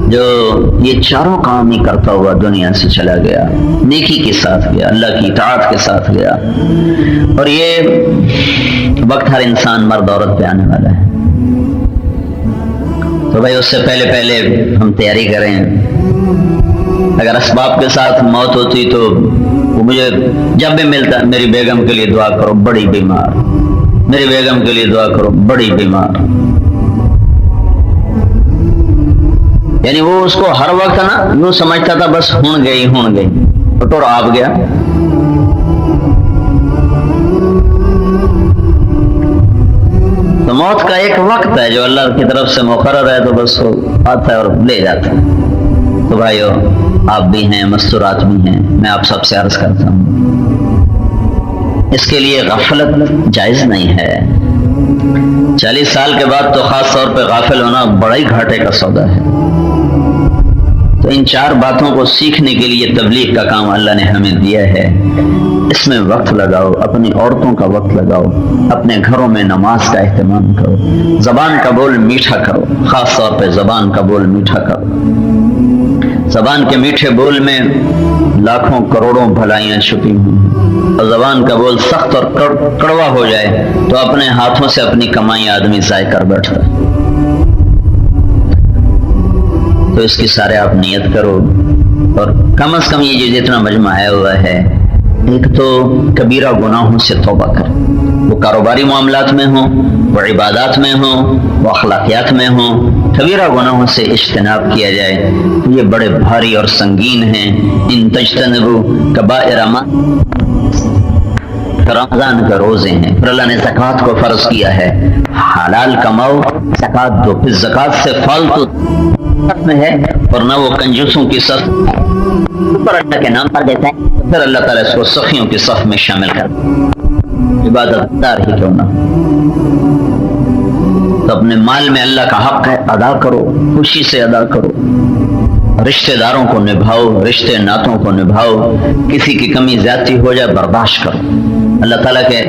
جو یہ 4 کام ہی کرتا ہوا دنیا سے چلا گیا. نیکی کے ساتھ گیا, اللہ کی اطاعت کے ساتھ گیا. اور یہ وقت ہر انسان مرد عورت پہ آنے والا ہے. تو بھائی اس سے پہلے ہم تیاری کریں. اگر اسباب کے ساتھ موت ہوتی تو وہ مجھے جب بھی ملتا, میری بیگم کے لیے دعا کرو بڑی بیمار, میری بیگم کے لیے دعا کرو بڑی بیمار. یعنی وہ اس کو ہر وقت نا یوں سمجھتا تھا بس ہون گئی, ٹوٹور آپ گیا. تو موت کا ایک وقت ہے جو اللہ کی طرف سے مقرر ہے, تو بس وہ آتا ہے اور لے جاتا ہے. تو بھائیو آپ بھی ہیں, مستورات بھی ہیں, میں آپ سب سے عرض کرتا ہوں اس کے لیے غفلت جائز نہیں ہے. 40 سال کے بعد تو خاص طور پہ غافل ہونا بڑا ہی گھاٹے کا سودا ہے. تو ان 4 باتوں کو سیکھنے کے لیے تبلیغ کا کام اللہ نے ہمیں دیا ہے. اس میں وقت لگاؤ, اپنی عورتوں کا وقت لگاؤ, اپنے گھروں میں نماز کا اہتمام کرو, زبان کا بول میٹھا کرو, خاص طور پہ زبان کا بول میٹھا کرو. زبان کے میٹھے بول میں لاکھوں کروڑوں بھلائیاں چھپی ہیں. اور زبان کا بول سخت اور کڑوا ہو جائے تو اپنے ہاتھوں سے اپنی کمائی آدمی ضائع کر بیٹھتا ہے. تو اس کی سارے آپ نیت کرو. اور کم از کم یہ جو جتنا مجمع آیا ہوا ہے, ایک تو کبیرہ گناہوں سے توبہ کر, وہ کاروباری معاملات میں ہوں, وہ عبادات میں ہوں, وہ اخلاقیات میں ہوں. کبیرہ گناہوں سے اجتناب کیا جائے, یہ بڑے بھاری اور سنگین ہیں. ان تجتنبوا کبائر ما, رمضان کا روزے ہیں, پھر اللہ نے زکوٰۃ کو فرض کیا ہے. حلال کماؤ, زکوٰۃ دو. پھر زکوٰۃ سے فالتو میں ہے, اور نہ وہ کنجوسوں کی صف پر اللہ کے نام پر دیتا ہے, پھر اللہ تعالیٰ اس کو سخیوں کی صف میں شامل کر. عبادت دار ہی کیوں نہ, تو اپنے مال میں اللہ کا حق ہے, ادا کرو, خوشی سے ادا کرو. رشتہ داروں کو نبھاؤ, رشتے ناتوں کو نبھاؤ. کسی کی کمی زیادتی ہو جائے برداشت کرو. اللہ تعالیٰ کے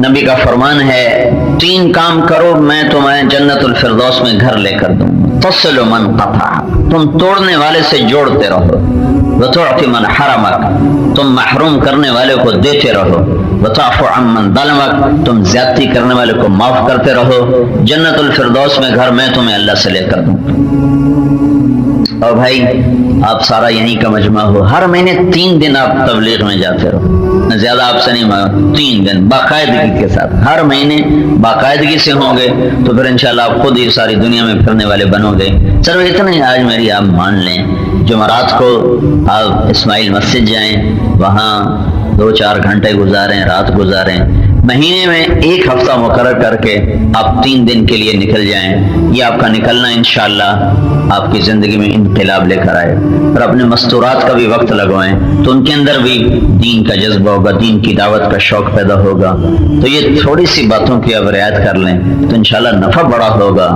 نبی کا فرمان ہے 3 کام کرو میں تمہیں جنت الفردوس میں گھر لے کر دوں. تصل من قطع, تم توڑنے والے سے جوڑتے رہو. وتعطي من حرمك, تم محروم کرنے والے کو دیتے رہو. وتعفو عن من ظلمك, تم زیادتی کرنے والے کو معاف کرتے رہو. جنت الفردوس میں گھر میں تمہیں اللہ سے لے کر دوں. اور بھائی آپ سارا یہیں کا مجمع ہو, ہر مہینے 3 دن آپ تبلیغ میں جاتے رہو. زیادہ آپ سے نہیں مانگا, 3 دن باقاعدگی کے ساتھ, ہر مہینے باقاعدگی سے ہوں گے تو پھر انشاءاللہ آپ خود ہی ساری دنیا میں پھرنے والے بنو گے. چلو اتنا ہی آج میری آپ مان لیں جمعرات کو آپ اسماعیل مسجد جائیں, وہاں 2-4 گھنٹے گزاریں, رات گزاریں. مہینے میں 1 ہفتہ مقرر کر کے آپ 3 دن کے لیے نکل جائیں. یہ آپ کا نکلنا انشاءاللہ آپ کی زندگی میں انقلاب لے کر آئے. اور اپنے مستورات کا بھی وقت لگوائیں تو ان کے اندر بھی دین کا جذبہ ہوگا, دین کی دعوت کا شوق پیدا ہوگا. تو یہ تھوڑی سی باتوں کی آپ رعایت کر لیں تو انشاءاللہ نفع بڑا ہوگا.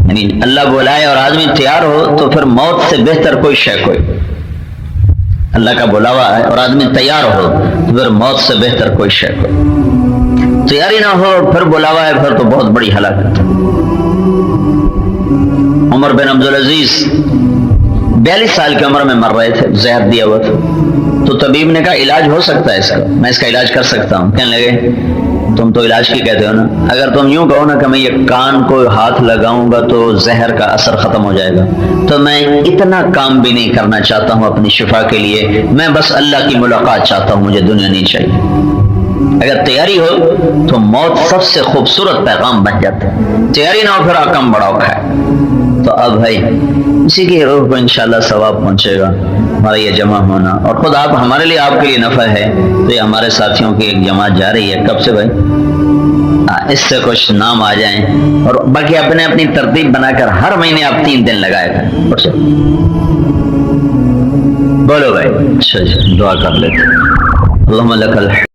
یعنی اللہ بلائے اور آدمی تیار ہو تو پھر موت سے بہتر کوئی شے کوئی. اللہ کا بلاوا ہے اور آدمی تیار ہو تو پھر موت سے بہتر کوئی شے کوئی. تیاری نہ ہو پھر بلاوا ہے, پھر تو بہت بڑی ہلاکت. عمر بن عبدالعزیز 42 سال کی عمر میں مر رہے تھے, زہر دیا ہوا تھا. تو طبیب نے کہا علاج ہو سکتا ہے اس کا, میں اس کا علاج کر سکتا ہوں. کہنے لگے تم تو علاج کی کہتے ہو نا, اگر تم یوں کہو نا کہ میں یہ کان کو ہاتھ لگاؤں گا تو زہر کا اثر ختم ہو جائے گا, تو میں اتنا کام بھی نہیں کرنا چاہتا ہوں اپنی شفا کے لیے, میں بس اللہ کی ملاقات چاہتا ہوں, مجھے دنیا نہیں چاہیے. اگر تیاری ہو تو موت سب سے خوبصورت پیغام بن جاتا ہے. تیاری نہ ہو پھر حکم بڑا اوکھا ہے. تو اب بھائی اسی کی روح کو انشاءاللہ ثواب پہنچے گا ہمارا یہ جمع ہونا. اور خود آپ ہمارے لیے, آپ کے لیے نفع ہے. تو یہ ہمارے ساتھیوں کی ایک جماعت جا رہی ہے, کب سے بھائی, اس سے کچھ نام آ جائیں. اور باقی اپنی ترتیب بنا کر ہر مہینے آپ 3 دن لگائے گا. بولو بھائی, اچھا دعا کر لیتے. اللہم لک الحمد.